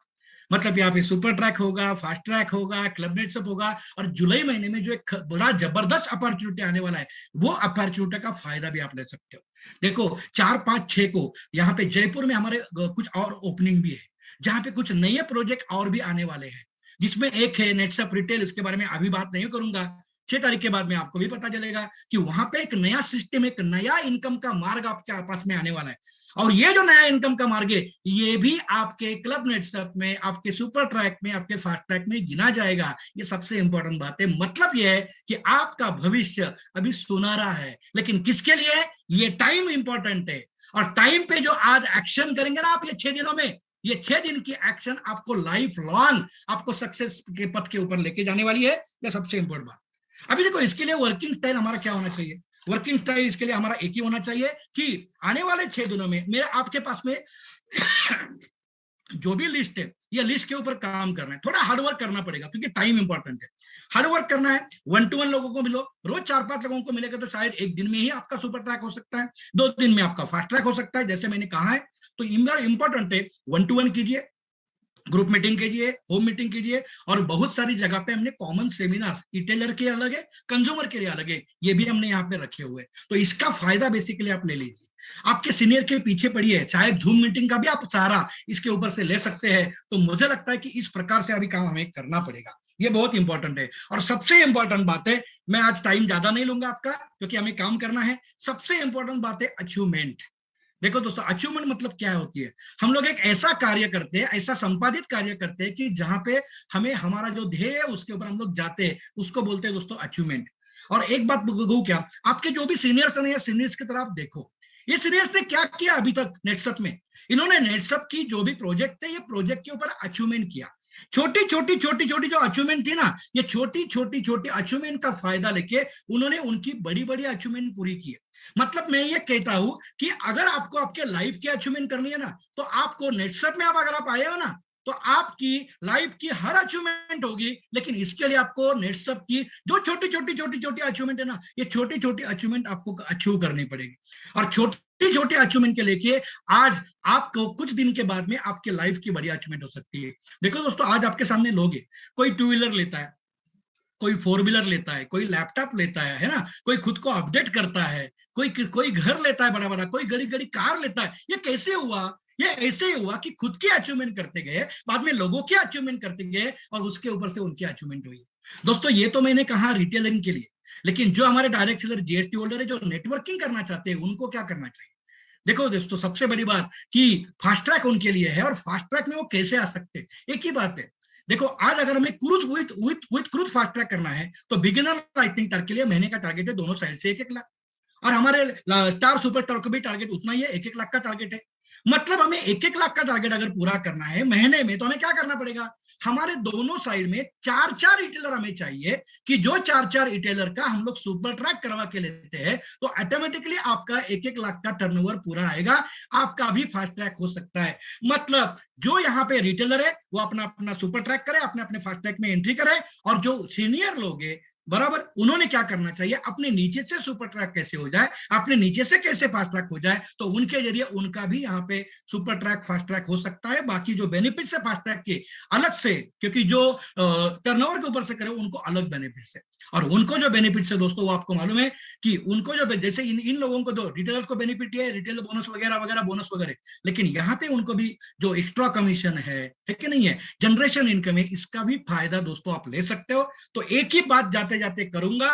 Speaker 2: मतलब यहाँ पे सुपर ट्रैक होगा, फास्ट ट्रैक होगा, क्लब नेटसअप होगा, और जुलाई महीने में जो एक बड़ा जबरदस्त अपॉर्चुनिटी आने वाला है, वो अपॉर्चुनिटी का फायदा भी आप ले सकते हो। देखो 4-5-6 को यहाँ पे जयपुर में हमारे कुछ और ओपनिंग भी है, जहां पे कुछ नए प्रोजेक्ट और भी आने वाले हैं, जिसमें एक है नेटसअप रिटेल। इसके बारे में अभी बात नहीं करूंगा, 6 तारीख के बाद में आपको भी पता चलेगा कि वहां पे एक नया सिस्टम, एक नया इनकम का मार्ग आपके पास में आने वाला है। और ये जो नया इनकम का मार्ग है, ये भी आपके क्लब नेटसअप में, आपके सुपर ट्रैक में, आपके फास्ट ट्रैक में गिना जाएगा। ये सबसे इंपॉर्टेंट बात है। मतलब ये है कि आपका भविष्य अभी सुनहरा है, लेकिन किसके लिए, ये टाइम इंपॉर्टेंट है। और टाइम पे जो आज एक्शन करेंगे ना आप, ये 6 दिनों में, ये 6 दिन की एक्शन आपको लाइफ लॉन्ग आपको सक्सेस के पथ के ऊपर लेके जाने वाली है। ये सबसे इंपॉर्टेंट बात। अभी देखो इसके लिए वर्किंग स्टाइल हमारा क्या होना चाहिए। वर्किंग स्टाइल इसके लिए हमारा एक ही होना चाहिए कि आने वाले 6 दिनों में मेरे आपके पास में जो भी लिस्ट है ये लिस्ट के ऊपर काम करना है, थोड़ा हार्डवर्क करना पड़ेगा क्योंकि टाइम इंपॉर्टेंट है। हार्डवर्क करना है, 1-to-1 लोगों को मिलो, रोज 4-5 लोगों को मिलेगा तो शायद एक दिन में ही आपका सुपर ट्रैक हो सकता है, 2 दिन में आपका फास्ट ट्रैक हो सकता है, जैसे मैंने कहा है। तो इंपॉर्टेंट है 1-to-1 कीजिए, ग्रुप मीटिंग कीजिए, होम मीटिंग कीजिए, और बहुत सारी जगह पे हमने कॉमन सेमिनार्स, रिटेलर के अलग है, कंज्यूमर के लिए अलग है, ये भी हमने यहाँ पे रखे हुए। तो इसका फायदा बेसिकली आप ले लीजिए। आपके सीनियर के पीछे पड़िए, चाहे जूम मीटिंग का भी आप सहारा इसके ऊपर से ले सकते हैं। तो मुझे लगता है कि इस प्रकार से अभी काम हमें करना पड़ेगा, ये बहुत इंपॉर्टेंट है। और सबसे इंपॉर्टेंट बात है, मैं आज टाइम ज्यादा नहीं लूंगा आपका क्योंकि हमें काम करना है। सबसे इंपॉर्टेंट बात है अचीवमेंट। देखो दोस्तों, अचीवमेंट मतलब क्या होती है? हम लोग एक ऐसा कार्य करते हैं, ऐसा संपादित कार्य करते हैं कि जहां पे हमें हमारा जो ध्येय है उसके ऊपर हम लोग जाते हैं, उसको बोलते हैं दोस्तों अचीवमेंट। और एक बात कहूं क्या, आपके जो भी सीनियर्स हैं, सीनियर्स की तरफ देखो, ये सीनियर्स ने क्या किया अभी तक नेटसप में। इन्होंने नेटसप की जो भी प्रोजेक्ट थे, ये प्रोजेक्ट के ऊपर अचीवमेंट किया। छोटी छोटी जो अचीवमेंट थी ना, ये छोटी छोटी अचीवमेंट का फायदा लेके उन्होंने उनकी बड़ी बड़ी अचीवमेंट पूरी की है। मतलब मैं ये कहता हूं कि अगर आपको आपके लाइफ की अचीवमेंट करनी है ना, तो आपको नेटसप में अगर आप आए हो ना, तो आपकी लाइफ की हर अचीवमेंट होगी। लेकिन इसके लिए आपको नेटसप की जो छोटी छोटी अचीवमेंट है ना, ये छोटी छोटी अचीवमेंट आपको अचीव करनी पड़ेगी। और छोटी छोटी अचीवमेंट के लेके आज आपको कुछ दिन के बाद में आपके लाइफ की बड़ी अचीवमेंट हो सकती है। देखो दोस्तों, आज आपके सामने लोग है, कोई 2 व्हीलर लेता है, कोई 4 व्हीलर लेता है, कोई लैपटॉप लेता है ना, कोई खुद को अपडेट करता है, कोई घर लेता है बड़ा बड़ा, कोई बड़ी बड़ी कार लेता है। ये कैसे हुआ? ये ऐसे ही हुआ कि खुद की अचीवमेंट करते गए, बाद में लोगों की अचीवमेंट करते गए, और उसके ऊपर से उनकी अचीवमेंट हुई। दोस्तों, ये तो मैंने कहा रिटेलरिंग के लिए, लेकिन जो हमारे डायरेक्ट सेलर, जीएसटी होल्डर है, जो नेटवर्किंग करना चाहते हैं, उनको क्या करना चाहिए? देखो दोस्तों, सबसे बड़ी बात कि फास्ट ट्रैक उनके लिए है, और फास्ट ट्रैक में वो कैसे आ सकते हैं, एक ही बात है। देखो, आज अगर हमें cruise with cruise fast track करना है, तो बिगिनर लाइटनिंग टर्क के लिए महीने का टारगेट है दोनों साइड से 1-1 लाख, और हमारे स्टार सुपर टर्क भी टारगेट उतना ही है, 1-1 लाख का टारगेट है। मतलब हमें 1-1 लाख का टारगेट अगर पूरा करना है महीने में, तो हमें क्या करना पड़ेगा? हमारे दोनों साइड में 4-4 रिटेलर हमें चाहिए, कि जो 4-4 रिटेलर का हम लोग सुपर ट्रैक करवा के लेते हैं, तो ऑटोमेटिकली आपका 1-1 लाख का टर्नओवर पूरा आएगा, आपका भी फास्ट ट्रैक हो सकता है। मतलब जो यहाँ पे रिटेलर है वो अपना अपना सुपर ट्रैक करे, अपने अपने फास्ट ट्रैक में एंट्री करे, और जो सीनियर लोग है बराबर, उन्होंने क्या करना चाहिए, अपने नीचे से सुपर ट्रैक कैसे हो जाए, अपने नीचे से कैसे फास्ट ट्रैक हो जाए, तो उनके जरिए उनका भी यहाँ पे सुपर ट्रैक फास्ट ट्रैक हो सकता है। बाकी जो बेनिफिट्स है फास्ट ट्रैक के अलग से, क्योंकि जो टर्नओवर के ऊपर से करे उनको अलग बेनिफिट्स है, और उनको जो बेनिफिट्स है दोस्तों, वो आपको मालूम है कि उनको जो, जैसे इन लोगों को, दो रिटेलर्स को बेनिफिट है, रिटेल बोनस वगैरह वगैरह बोनस वगैरह, लेकिन यहाँ पे उनको भी जो एक्स्ट्रा कमीशन है कि नहीं है, जनरेशन इनकम है, इसका भी फायदा दोस्तों आप ले सकते हो। तो एक ही बात जाते जाते करूंगा,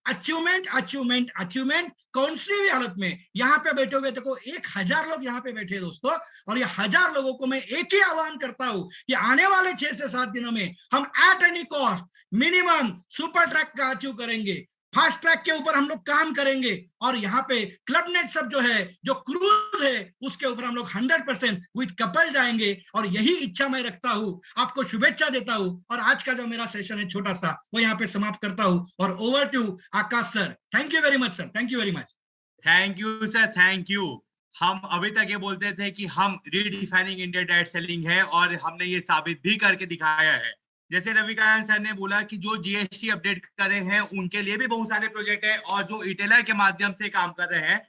Speaker 2: अचीवमेंट अचीवमेंट अचीवमेंट, कौन सी भी हालत में। यहाँ पे बैठे हुए देखो 1000 लोग यहाँ पे बैठे दोस्तों, और ये 1000 लोगों को मैं एक ही आह्वान करता हूं कि आने वाले 6 से 7 दिनों में हम at any cost minimum super track का अचीव करेंगे, फास्ट ट्रैक के ऊपर हम लोग काम करेंगे, और यहाँ पे क्लब नेट सब जो है, जो क्रूज है, उसके ऊपर हम लोग 100% विद कपल जाएंगे। और यही इच्छा मैं रखता हूं, आपको शुभेच्छा देता हूं, और आज का जो मेरा सेशन है छोटा सा, वो यहाँ पे समाप्त करता हूं। और over to Akash sir. Thank you very much sir, thank you very much.
Speaker 1: Thank you sir, thank you. हम अभी तक ये बोलते थे कि हम रीडिफाइनिंग इंडिया डायरेक्ट सेलिंग है, और हमने ये साबित भी करके दिखाया है। जैसे रविकांत सर ने बोला कि जो जीएसटी अपडेट कर रहे हैं उनके लिए भी बहुत सारे प्रोजेक्ट है, और जो रिटेलर के माध्यम से काम कर रहे हैं,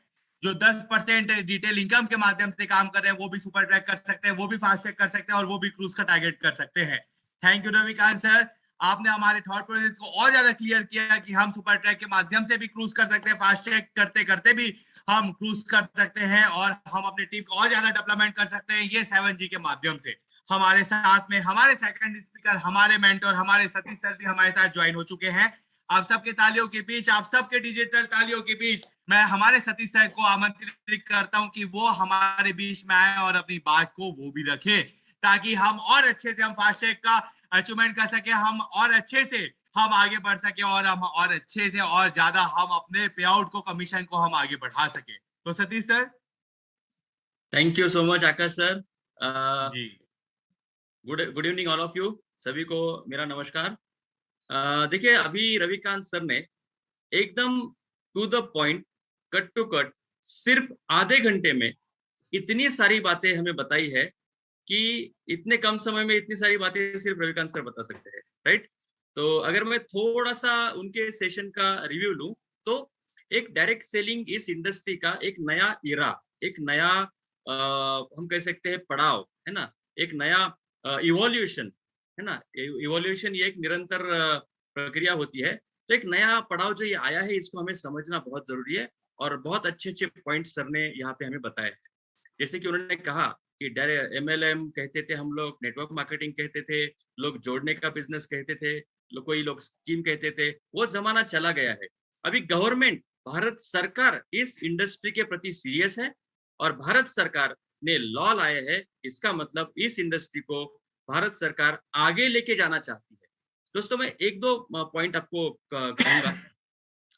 Speaker 1: जो 10% रिटेल इनकम के माध्यम से काम कर रहे हैं, वो भी सुपर ट्रैक कर सकते हैं, वो भी फास्ट ट्रैक कर सकते हैं, और वो भी क्रूज का टारगेट कर सकते हैं। थैंक यू रविकांत सर, आपने हमारे थॉट प्रोसेस को और ज्यादा क्लियर किया कि हम सुपर ट्रैक के माध्यम से भी क्रूज कर सकते हैं, फास्ट ट्रैक करते करते भी हम क्रूज कर सकते हैं, और हम अपनी टीम को और ज्यादा डेवलपमेंट कर सकते हैं ये 7G के माध्यम से। हमारे साथ में हमारे सेकंड स्पीकर, हमारे मेंटर, हमारे सतीश सर भी हमारे साथ ज्वाइन हो चुके हैं। आप सबके तालियों के बीच, आप सबके डिजिटल तालियों के बीच, मैं हमारे सतीश सर को आमंत्रित करता हूं कि वो हमारे बीच में आए और अपनी बात को वो भी रखे, ताकि हम और अच्छे से हम फास्ट ट्रैक का अचीवमेंट कर सके, हम और अच्छे से हम आगे बढ़ सके, और हम और अच्छे से और ज्यादा हम अपने पे आउट को, कमीशन को हम आगे बढ़ा सके। तो Satish sir.
Speaker 3: Thank you so much Akash sir.
Speaker 1: जी
Speaker 3: good evening all of you, सभी को मेरा नमस्कार। देखिए, अभी रविकांत सर ने एकदम to the point, cut to cut, सिर्फ आधे घंटे में इतनी सारी बातें हमें बताई है कि इतने कम समय में इतनी सारी बातें सिर्फ रविकांत सर बता सकते हैं, राइट? तो अगर मैं थोड़ा सा उनके सेशन का रिव्यू लूं तो एक डायरेक्ट सेलिंग इस इंडस्ट्री का एक नया इरा, एक नया हम कह सकते हैं पड़ाव, है ना, एक नया इवोल्यूशन, है ना। इवोल्यूशन ये एक निरंतर प्रक्रिया होती है। तो एक नया पड़ाव जो ये आया है, इसको हमें समझना बहुत जरूरी है और बहुत अच्छे अच्छे पॉइंट सर ने यहाँ पे हमें बताए हैं। जैसे कि उन्होंने कहा कि MLM कहते थे हम लोग, नेटवर्क मार्केटिंग कहते थे, लोग जोड़ने का बिजनेस कहते थे, कोई लोग स्कीम कहते थे, वो जमाना चला गया है। अभी गवर्नमेंट, भारत सरकार इस इंडस्ट्री के प्रति सीरियस है और भारत सरकार ने लॉ लाए है। इसका मतलब इस इंडस्ट्री को भारत सरकार आगे लेके जाना चाहती है। दोस्तों मैं एक दो पॉइंट आपको कहूंगा।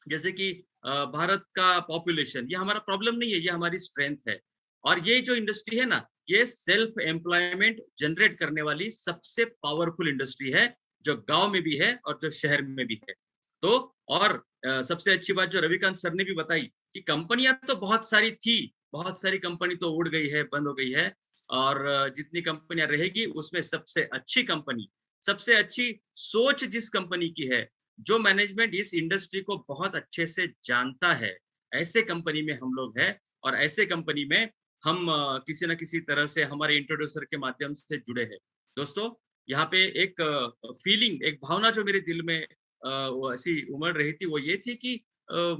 Speaker 3: जैसे कि भारत का पॉपुलेशन, ये हमारा प्रॉब्लम नहीं है, ये हमारी स्ट्रेंथ है। और ये जो इंडस्ट्री है ना, ये सेल्फ एम्प्लॉयमेंट जनरेट करने वाली सबसे पावरफुल इंडस्ट्री है, जो गांव में भी है और जो शहर में भी है। तो और सबसे अच्छी बात जो रविकांत सर ने भी बताई कि कंपनियां तो बहुत सारी थी, बहुत सारी कंपनी तो उड़ गई है, बंद हो गई है, और जितनी कंपनियां रहेगी उसमें सबसे अच्छी कंपनी, सबसे अच्छी सोच जिस कंपनी की है, जो मैनेजमेंट इस इंडस्ट्री को बहुत अच्छे से जानता है, ऐसे कंपनी में हम लोग हैं। और ऐसे कंपनी में हम किसी न किसी तरह से हमारे इंट्रोड्यूसर के माध्यम से जुड़े हैं। दोस्तों यहाँ पे एक फीलिंग, एक भावना जो मेरे दिल में वो ऐसी उमड़ रही थी, वो ये थी कि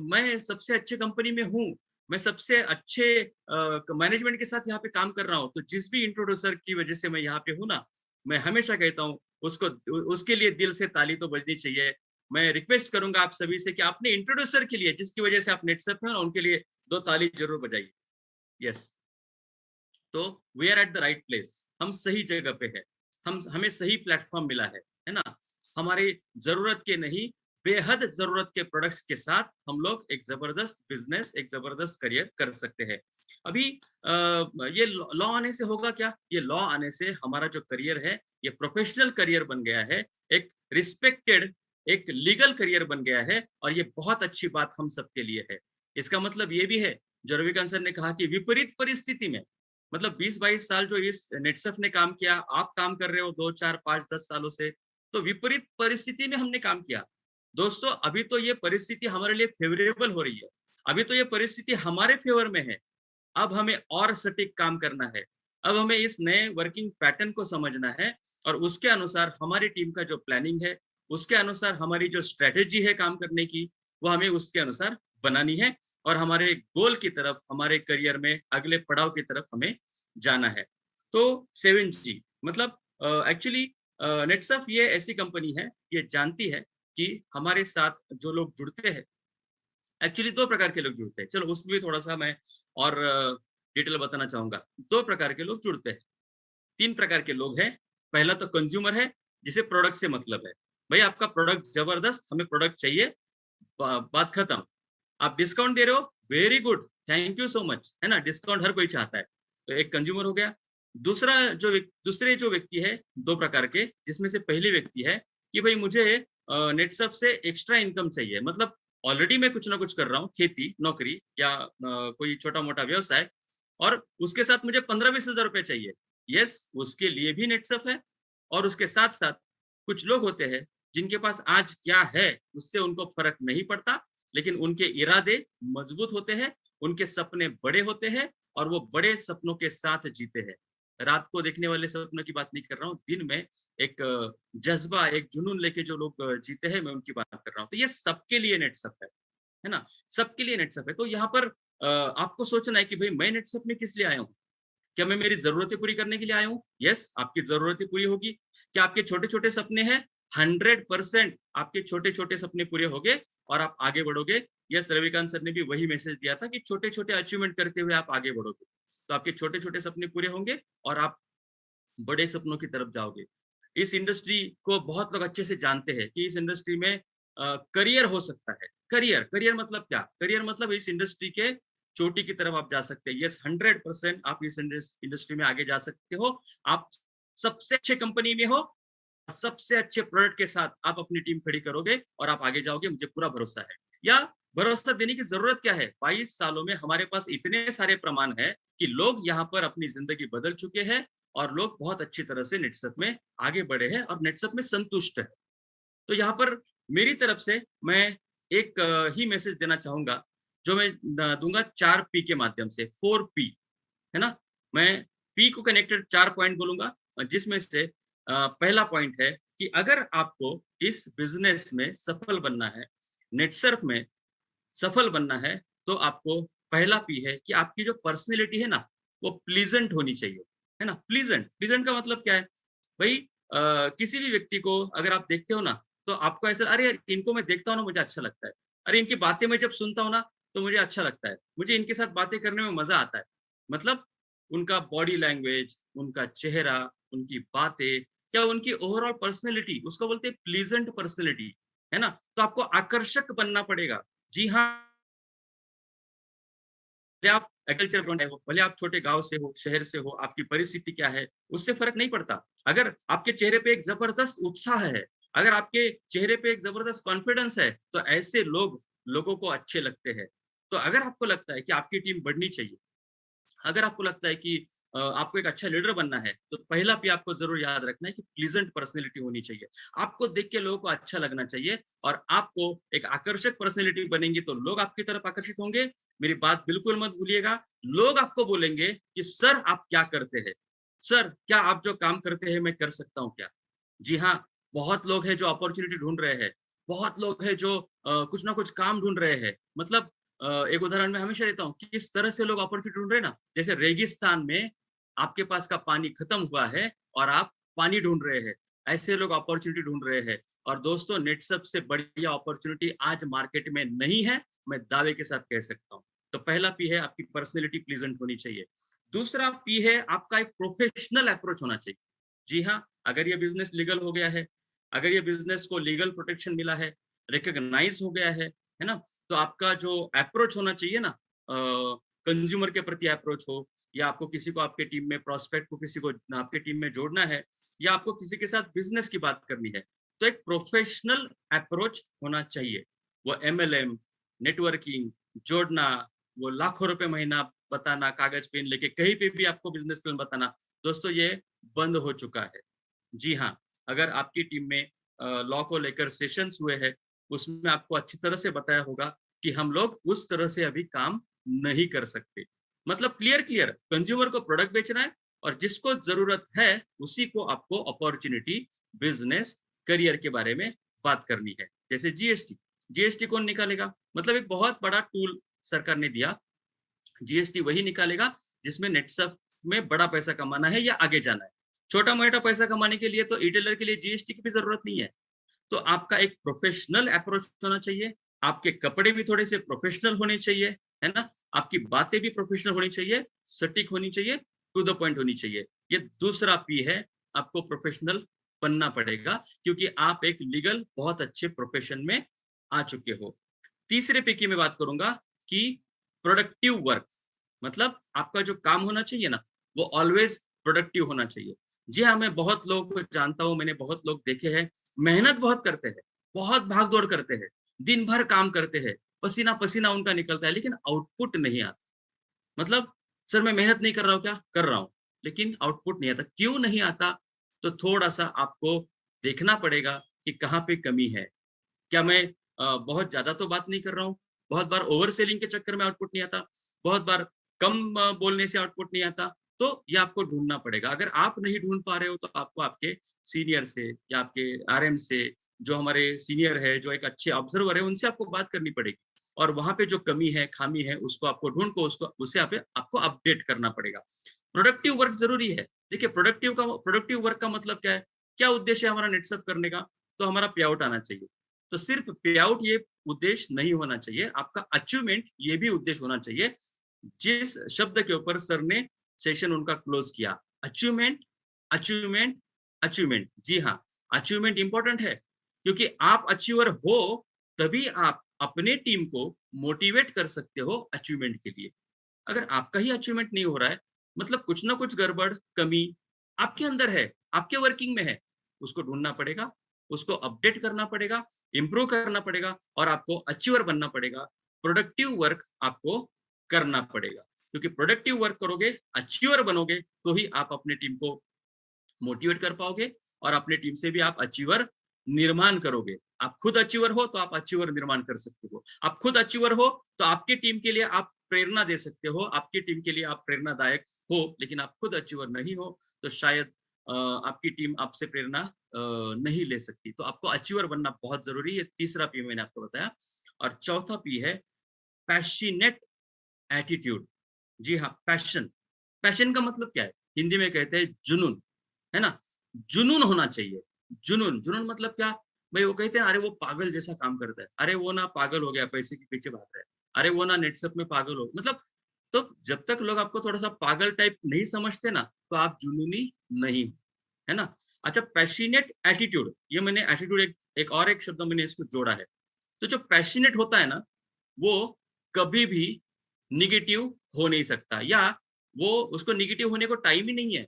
Speaker 3: मैं सबसे अच्छे कंपनी में हूँ, मैं सबसे अच्छे मैनेजमेंट के साथ यहाँ पे काम कर रहा हूँ। तो जिस भी इंट्रोड्यूसर की वजह से मैं यहाँ पे हूँ ना, मैं हमेशा कहता हूँ उसको, उसके लिए दिल से ताली तो बजनी चाहिए। मैं रिक्वेस्ट करूंगा आप सभी से कि अपने इंट्रोड्यूसर के लिए, जिसकी वजह से आप नेटसप में, उनके लिए 2 ताली जरूर बजाइए। यस, तो we are at the right place, हम सही जगह पे है, हमें सही प्लेटफॉर्म मिला है ना। हमारी जरूरत के नहीं, बेहद जरूरत के प्रोडक्ट्स के साथ हम लोग एक जबरदस्त बिजनेस, एक जबरदस्त करियर कर सकते हैं। अभी ये लॉ आने से होगा क्या? ये लॉ आने से हमारा जो करियर है, ये प्रोफेशनल करियर बन गया है, एक रिस्पेक्टेड, एक लीगल करियर बन गया है, और ये बहुत अच्छी बात हम सबके लिए है। इसका मतलब ये भी है, जो रविकांत सर ने कहा कि विपरीत परिस्थिति में, मतलब 20-22 साल जो इस नेटसफ ने काम किया, आप काम कर रहे हो 2, 4, 5, 10 सालों से, तो विपरीत परिस्थिति में हमने काम किया। दोस्तों अभी तो ये परिस्थिति हमारे लिए फेवरेबल हो रही है, अभी तो ये परिस्थिति हमारे फेवर में है। अब हमें और सटीक काम करना है, अब हमें इस नए वर्किंग पैटर्न को समझना है, और उसके अनुसार हमारी टीम का जो प्लानिंग है, उसके अनुसार हमारी जो स्ट्रेटेजी है काम करने की, वो हमें उसके अनुसार बनानी है, और हमारे गोल की तरफ, हमारे करियर में अगले पड़ाव की तरफ हमें जाना है। तो 7G मतलब एक्चुअली नेटसफ ये ऐसी कंपनी है, ये जानती है कि हमारे साथ जो लोग जुड़ते हैं, एक्चुअली 2 प्रकार के लोग जुड़ते हैं। चलो उसमें भी थोड़ा सा मैं और डिटेल बताना चाहूंगा। 2 प्रकार के लोग जुड़ते हैं, 3 प्रकार के लोग हैं। पहला तो कंज्यूमर है, जिसे प्रोडक्ट से मतलब है, भाई आपका प्रोडक्ट जबरदस्त, हमें प्रोडक्ट चाहिए, बात खत्म। आप डिस्काउंट दे रहे हो, very good, thank you so much, है ना, डिस्काउंट हर कोई चाहता है। तो एक कंज्यूमर हो गया। दूसरे जो व्यक्ति है, 2 प्रकार के, जिसमें से पहली व्यक्ति है कि भाई मुझे नेटसप से एक्स्ट्रा इनकम चाहिए, मतलब ऑलरेडी मैं कुछ ना कुछ कर रहा हूँ, खेती, नौकरी या कोई छोटा मोटा व्यवसाय, और उसके साथ मुझे 15-20 हजार रुपए चाहिए। यस, उसके लिए भी नेटसप है। और उसके साथ साथ कुछ लोग होते हैं जिनके पास आज क्या है उससे उनको फर्क नहीं पड़ता, लेकिन उनके इरादे मजबूत होते हैं, उनके सपने बड़े होते हैं, और वो बड़े सपनों के साथ जीते हैं। रात को देखने वाले सपनों की बात नहीं कर रहा हूँ, दिन में एक जज्बा, एक जुनून लेके जो लोग जीते हैं, मैं उनकी बात कर रहा हूँ। तो ये सबके लिए नेटसप है ना, सबके लिए नेटसप है। तो यहाँ पर आपको सोचना है कि भाई मैं नेटसप में किस लिए आया हूँ? क्या मैं मेरी जरूरतें पूरी करने के लिए आया हूँ? यस, आपकी जरूरतें पूरी होगी। क्या आपके छोटे छोटे सपने हैं? 100% आपके छोटे छोटे सपने पूरे होंगे और आप आगे बढ़ोगे। यस, रविकांत सर ने भी वही मैसेज दिया था कि छोटे छोटे अचीवमेंट करते हुए आप आगे बढ़ोगे, तो आपके छोटे छोटे सपने पूरे होंगे और आप बड़े सपनों की तरफ जाओगे। इस इंडस्ट्री को बहुत लोग अच्छे से जानते हैं कि इस इंडस्ट्री में करियर हो सकता है। करियर मतलब क्या? करियर मतलब इस इंडस्ट्री के चोटी की तरफ आप जा सकते हैं। यस, 100% आप इस इंडस्ट्री में आगे जा सकते हो। आप सबसे अच्छे कंपनी में हो, सबसे अच्छे प्रोडक्ट के साथ आप अपनी टीम खड़ी करोगे और आप आगे जाओगे, मुझे पूरा भरोसा है। या भरोसा देने की जरूरत क्या है? 22 सालों में हमारे पास इतने सारे प्रमाण है कि लोग यहाँ पर अपनी जिंदगी बदल चुके हैं और लोग बहुत अच्छी तरह से नेटसप में आगे बढ़े हैं और नेटसप में संतुष्ट है। तो यहाँ पर मेरी तरफ से मैं एक ही मैसेज देना चाहूंगा, जो मैं दूंगा 4P के माध्यम से, 4P, है ना। मैं P को कनेक्टेड 4 पॉइंट बोलूंगा, जिसमें से पहला पॉइंट है कि अगर आपको इस बिजनेस में सफल बनना है, नेटसर्फ में सफल बनना है, तो आपको पहला P है कि आपकी जो पर्सनैलिटी है ना, वो प्लीजेंट होनी चाहिए, है ना। प्लीजेंट, प्लीजेंट का मतलब क्या है भाई? किसी भी व्यक्ति को अगर आप देखते हो ना, तो आपको ऐसा, अरे यार इनको मैं देखता हूँ ना मुझे अच्छा लगता है, अरे इनकी बातें मैं जब सुनता हूँ ना तो मुझे अच्छा लगता है, मुझे इनके साथ बातें करने में मजा आता है। मतलब उनका बॉडी लैंग्वेज, उनका चेहरा, उनकी बातें, क्या उनकी ओवरऑल पर्सनैलिटी, उसको बोलते हैं प्लीजेंट पर्सनैलिटी, है ना। तो आपको आकर्षक बनना पड़ेगा। जी हाँ, भले आप एग्रीकल्चर बैकग्राउंड है, भले आप छोटे गांव से हो, शहर से हो, आपकी परिस्थिति क्या है उससे फर्क नहीं पड़ता। अगर आपके चेहरे पे एक जबरदस्त उत्साह है, अगर आपके चेहरे पे एक जबरदस्त कॉन्फिडेंस है, तो ऐसे लोग लोगों को अच्छे लगते हैं। तो अगर आपको लगता है कि आपकी टीम बढ़नी चाहिए, अगर आपको लगता है कि आपको एक अच्छा लीडर बनना है, तो पहला भी आपको जरूर याद रखना है कि प्लीजेंट पर्सनैलिटी होनी चाहिए। आपको देख के लोगों को अच्छा लगना चाहिए, और आपको एक आकर्षक पर्सनैलिटी बनेंगे तो लोग आपकी तरफ आकर्षित होंगे। मेरी बात बिल्कुल मत भूलिएगा। लोग आपको बोलेंगे कि सर आप क्या करते हैं, सर क्या आप जो काम करते हैं मैं कर सकता हूँ क्या। जी हाँ, बहुत लोग हैं जो अपॉर्चुनिटी ढूंढ रहे हैं, बहुत लोग हैं जो कुछ ना कुछ काम ढूंढ रहे हैं। मतलब एक उदाहरण मैं हमेशा देता हूँ कि किस तरह से लोग अपॉर्चुनिटी ढूंढ रहे हैं ना, जैसे रेगिस्तान में आपके पास का पानी खत्म हुआ है और आप पानी ढूंढ रहे हैं, ऐसे लोग अपॉर्चुनिटी ढूंढ रहे हैं। और दोस्तों, नेटसप से बढ़िया अपॉर्चुनिटी आज मार्केट में नहीं है, मैं दावे के साथ कह सकता हूँ। तो पहला पी है आपकी पर्सनैलिटी प्लीजेंट होनी चाहिए। दूसरा पी है आपका एक प्रोफेशनल अप्रोच होना चाहिए। जी हाँ, अगर ये बिजनेस लीगल हो गया है, अगर ये बिजनेस को लीगल प्रोटेक्शन मिला है, रिकॉग्नाइज हो गया है ना, तो आपका जो अप्रोच होना चाहिए ना, कंज्यूमर के प्रति अप्रोच हो, या आपको किसी को आपके टीम में, प्रोस्पेक्ट को किसी को आपके टीम में जोड़ना है, या आपको किसी के साथ बिजनेस की बात करनी है, तो एक प्रोफेशनल अप्रोच होना चाहिए। वो MLM, नेटवर्किंग, जोड़ना, वो लाखों रुपए महीना बताना, कागज पेन लेके कहीं पे भी आपको बिजनेस प्लान बताना, दोस्तों ये बंद हो चुका है। जी हाँ, अगर आपकी टीम में लॉ को लेकर सेशंस हुए हैं, उसमें आपको अच्छी तरह से बताया होगा कि हम लोग उस तरह से अभी काम नहीं कर सकते। मतलब क्लियर क्लियर कंज्यूमर को प्रोडक्ट बेचना है, और जिसको जरूरत है उसी को आपको अपॉर्चुनिटी, बिजनेस, करियर के बारे में बात करनी है। जैसे जीएसटी, जीएसटी कौन निकालेगा? मतलब एक बहुत बड़ा टूल सरकार ने दिया, जीएसटी वही निकालेगा जिसमें नेटसप में बड़ा पैसा कमाना है या आगे जाना है। छोटा मोटा पैसा कमाने के लिए तो ई-टेलर के लिए जीएसटी की भी जरूरत नहीं है। तो आपका एक प्रोफेशनल अप्रोच होना चाहिए, आपके कपड़े भी थोड़े से प्रोफेशनल होने चाहिए, है ना, आपकी बातें भी प्रोफेशनल होनी चाहिए, सटीक होनी चाहिए, टू द पॉइंट होनी चाहिए। ये दूसरा पी है, आपको प्रोफेशनल बनना पड़ेगा, क्योंकि आप एक लीगल बहुत अच्छे प्रोफेशन में आ चुके हो। तीसरे पी की मैं बात करूंगा कि प्रोडक्टिव वर्क, मतलब आपका जो काम होना चाहिए ना, वो ऑलवेज प्रोडक्टिव होना चाहिए। जी हाँ, मैं बहुत लोगों को जानता हूँ, मैंने बहुत लोग देखे हैं, मेहनत बहुत करते हैं, बहुत भाग दौड़ करते हैं, दिन भर काम करते हैं, पसीना पसीना उनका निकलता है, लेकिन आउटपुट नहीं आता। मतलब सर मैं मेहनत नहीं कर रहा हूँ क्या? कर रहा हूँ, लेकिन आउटपुट नहीं आता। क्यों नहीं आता? तो थोड़ा सा आपको देखना पड़ेगा कि कहाँ पे कमी है। क्या मैं बहुत ज्यादा तो बात नहीं कर रहा हूँ, बहुत बार ओवर सेलिंग के चक्कर में आउटपुट नहीं आता, बहुत बार कम बोलने से आउटपुट नहीं आता, तो ये आपको ढूंढना पड़ेगा। अगर आप नहीं ढूंढ पा रहे हो तो आपको आपके सीनियर से या आपके आरएम से, जो हमारे सीनियर है, जो एक अच्छे ऑब्जर्वर है, उनसे आपको बात करनी पड़ेगी, और वहां पे जो कमी है, खामी है, उसको आपको ढूंढ को उसको उसे आपको अपडेट करना पड़ेगा। प्रोडक्टिव वर्क जरूरी है। देखिए, प्रोडक्टिव वर्क का मतलब क्या है? क्या उद्देश्य है हमारा नेटसर्फ करने का? तो हमारा पे आउट आना चाहिए। तो सिर्फ पे आउट ये उद्देश्य नहीं होना चाहिए, आपका अचीवमेंट ये भी उद्देश्य होना चाहिए। जिस शब्द के ऊपर सर ने सेशन उनका क्लोज किया, अचीवमेंट, अचीवमेंट, अचीवमेंट। जी हाँ, अचीवमेंट इंपॉर्टेंट है, क्योंकि आप अचीवर हो तभी आप अपने टीम को मोटिवेट कर सकते हो अचीवमेंट के लिए। अगर आपका ही अचीवमेंट नहीं हो रहा है, मतलब कुछ ना कुछ गड़बड़, कमी आपके अंदर है, आपके वर्किंग में है, उसको ढूंढना पड़ेगा, उसको अपडेट करना पड़ेगा, इंप्रूव करना पड़ेगा, और आपको अचीवर बनना पड़ेगा, प्रोडक्टिव वर्क आपको करना पड़ेगा। क्योंकि प्रोडक्टिव वर्क करोगे, अचीवर बनोगे, तो ही आप अपने टीम को मोटिवेट कर पाओगे और अपने टीम से भी आप अचीवर निर्माण करोगे। आप खुद अचीवर हो तो आप अचीवर निर्माण कर सकते हो। आप खुद अचीवर हो तो आपकी टीम के लिए आप प्रेरणा दे सकते हो, आपकी टीम के लिए आप प्रेरणादायक हो। लेकिन आप खुद अचीवर नहीं हो तो शायद आपकी टीम आपसे प्रेरणा नहीं ले सकती। तो आपको अचीवर बनना बहुत जरूरी है। तीसरा पी मैंने आपको बताया। और चौथा पी है पैशनेट एटीट्यूड। जी हाँ, पैशन। पैशन का मतलब क्या है? हिंदी में कहते हैं जुनून, है ना? जुनून होना चाहिए। जुनून, जुनून मतलब क्या? भाई वो कहते हैं अरे वो पागल जैसा काम करता है, अरे वो ना पागल हो गया, पैसे के पीछे भाग रहा है, अरे वो ना नेटसप में पागल हो, मतलब तो जब तक लोग आपको थोड़ा सा पागल टाइप नहीं समझते ना, तो आप जुनूनी नहीं, है ना? अच्छा, पैशनेट एटीट्यूड, ये मैंने एटीट्यूड एक शब्द मैंने इसको जोड़ा है। तो जो पैशनेट होता है ना, वो कभी भी निगेटिव हो नहीं सकता, या वो उसको निगेटिव होने को टाइम ही नहीं है।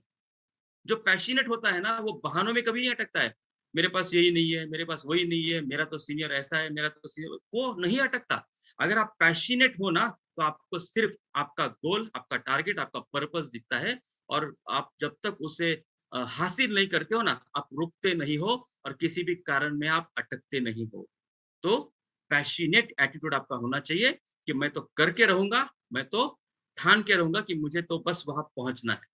Speaker 3: जो पैशनेट होता है ना, वो बहानों में कभी नहीं अटकता है। मेरे पास यही नहीं है, मेरे पास वही नहीं है, मेरा तो सीनियर ऐसा है, मेरा तो सीनियर, वो नहीं अटकता। अगर आप पैशनेट हो ना, तो आपको सिर्फ आपका गोल, आपका टारगेट, आपका पर्पस दिखता है, और आप जब तक उसे हासिल नहीं करते हो ना, आप रुकते नहीं हो, और किसी भी कारण में आप अटकते नहीं हो। तो पैशनेट एटीट्यूड आपका होना चाहिए कि मैं तो करके रहूंगा, मैं तो ठान के रहूंगा कि मुझे तो बस वहां पहुंचना है।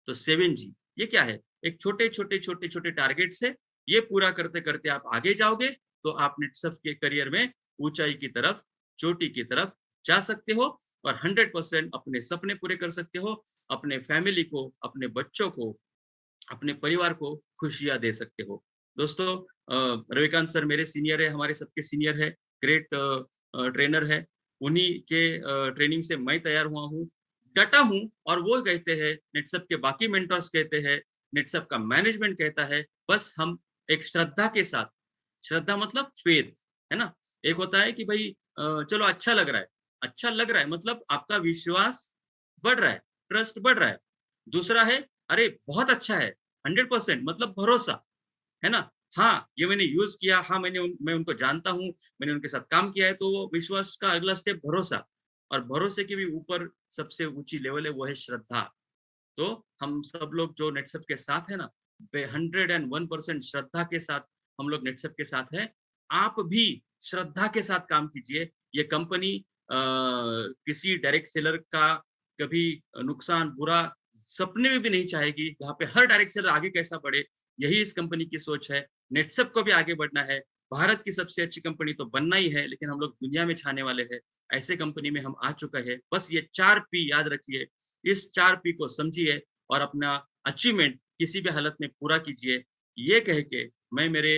Speaker 3: तो 7G ये क्या है? एक छोटे-छोटे टारगेट्स है। ये पूरा करते-करते आप आगे जाओगे, तो आप नेटसर्फ के करियर में ऊंचाई की तरफ, चोटी की तरफ जा सकते हो, और 100% अपने सपने पूरे कर सकते हो, अपने फैमिली को, अपने बच्चों को, अपने परिवार को खुशियाँ दे सकते हो। दोस्तों, रविकांत सर मेरे सीनियर है, हमारे सबके सीनियर है, ग्रेट ट्रेनर है। उन्हीं के ट्रेनिंग से मैं तैयार हुआ हूँ, डटा हूँ, और वो कहते हैं, नेटसप के बाकी मेंटर्स कहते हैं, नेटसप का मैनेजमेंट कहता है, बस हम एक श्रद्धा के साथ, श्रद्धा मतलब फेथ, है ना? एक होता है कि भाई चलो अच्छा लग रहा है मतलब आपका विश्वास बढ़ रहा है, ट्रस्ट बढ़ रहा है। दूसरा है, अरे बहुत अच्छा है, 100% मतलब भरोसा, है ना? हाँ, ये मैंने यूज़ किया, हाँ, मैं उनको जानता हूँ, मैंने उनके साथ काम किया है, तो वो विश्वास का अगला स्टेप भरोसा, और भरोसे के भी ऊपर सबसे ऊँची लेवल है, वो है श्रद्धा। तो हम सब लोग जो नेटसप के साथ है ना, 101% श्रद्धा के साथ हम लोग नेटसप के साथ हैं। आप भी श्रद्धा के साथ काम कीजिए। ये कंपनी किसी डायरेक्ट सेलर का कभी नुकसान, बुरा सपने में भी नहीं चाहेगी। यहाँ पे हर डायरेक्ट सेलर आगे कैसा बढ़े, यही इस कंपनी की सोच है। नेटसप को भी आगे बढ़ना है। भारत की सबसे अच्छी कंपनी तो बनना ही है, लेकिन हम लोग दुनिया में छाने वाले हैं। ऐसे कंपनी में हम आ चुका है। बस ये 4 पी याद रखिए। इस 4 पी को समझिए और अपना अचीवमेंट किसी भी हालत में पूरा कीजिए। ये कह के मैं मेरे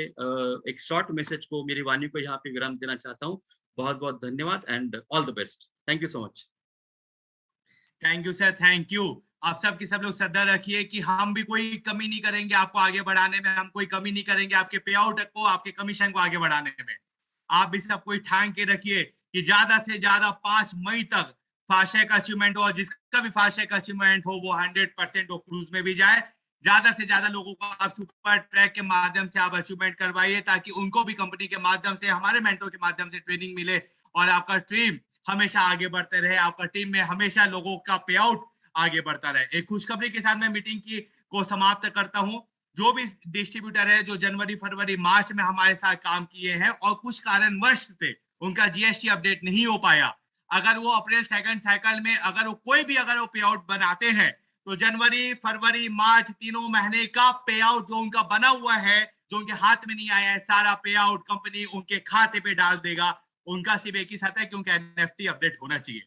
Speaker 3: एक शॉर्ट मैसेज को, मेरी वाणी को यहाँ पे विराम देना चाहता हूँ। बहुत-बहुत धन्यवाद and all the best. Thank you so much.
Speaker 1: Thank you sir, thank you. आप सब की सब लोग श्रद्धा रखिए कि हम भी कोई कमी नहीं करेंगे आपको आगे बढ़ाने में, हम कोई कमी नहीं करेंगे आपके पे आउट को, आपके कमीशन को आगे बढ़ाने में। आप भी सब कोई ठान के रखिए कि ज्यादा से ज्यादा 5 मई तक फास्टैग का अचीवमेंट हो, और जिसका भी फास्टैग का अचीवमेंट हो वो 100% वो क्रूज में भी जाए। ज्यादा से ज्यादा लोगों को आप सुपर ट्रैक के माध्यम से आप अचीवमेंट करवाइए, ताकि उनको भी कंपनी के माध्यम से, हमारे मेंटोर के माध्यम से ट्रेनिंग मिले, और आपका टीम हमेशा आगे बढ़ते रहे, आपका टीम में हमेशा लोगों का पे आउट आगे बढ़ता रहे। एक खुशखबरी के साथ मैं मीटिंग की को समाप्त करता हूं। जो भी डिस्ट्रीब्यूटर है जो जनवरी, फरवरी, मार्च में हमारे साथ काम किए हैं और कुछ कारणवश से उनका जीएसटी अपडेट नहीं हो पाया, अगर वो अप्रैल सेकंड साइकिल में अगर वो कोई भी अगर वो पे आउट बनाते हैं, तो जनवरी, फरवरी, मार्च तीनों महीने का पे आउट जो उनका बना हुआ है, जो उनके हाथ में नहीं आया है, सारा पे आउट कंपनी उनके खाते पे डाल देगा। उनका सिर्फ एक ही शर्त है कि उनका एनएफटी अपडेट होना चाहिए।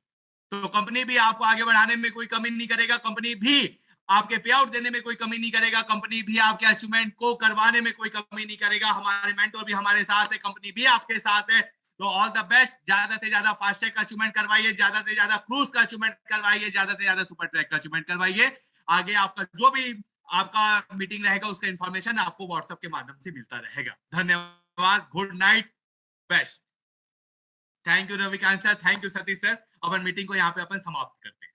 Speaker 1: तो कंपनी भी आपको आगे बढ़ाने में कोई कमी नहीं करेगा, कंपनी भी आपके पे आउट देने में कोई कमी नहीं करेगा, कंपनी भी आपके अचीवमेंट को करवाने में कोई कमी नहीं करेगा। हमारे मेंटोर भी हमारे साथ है, कंपनी भी आपके साथ है। तो ऑल द बेस्ट। ज्यादा से ज्यादा फास्टैग का अचीवमेंट करवाइए, ज्यादा से ज्यादा क्रूज का अचीवमेंट करवाइए, ज्यादा से ज्यादा सुपर ट्रैक का अचीवमेंट करवाइए। आगे आपका जो भी आपका मीटिंग रहेगा उसका इंफॉर्मेशन आपको व्हाट्सएप के माध्यम से मिलता रहेगा। धन्यवाद, good night, best. Thank you Ravikant sir, thank you Satish sir. Upon meeting को यहाँ पे अपन समाप्त करते हैं।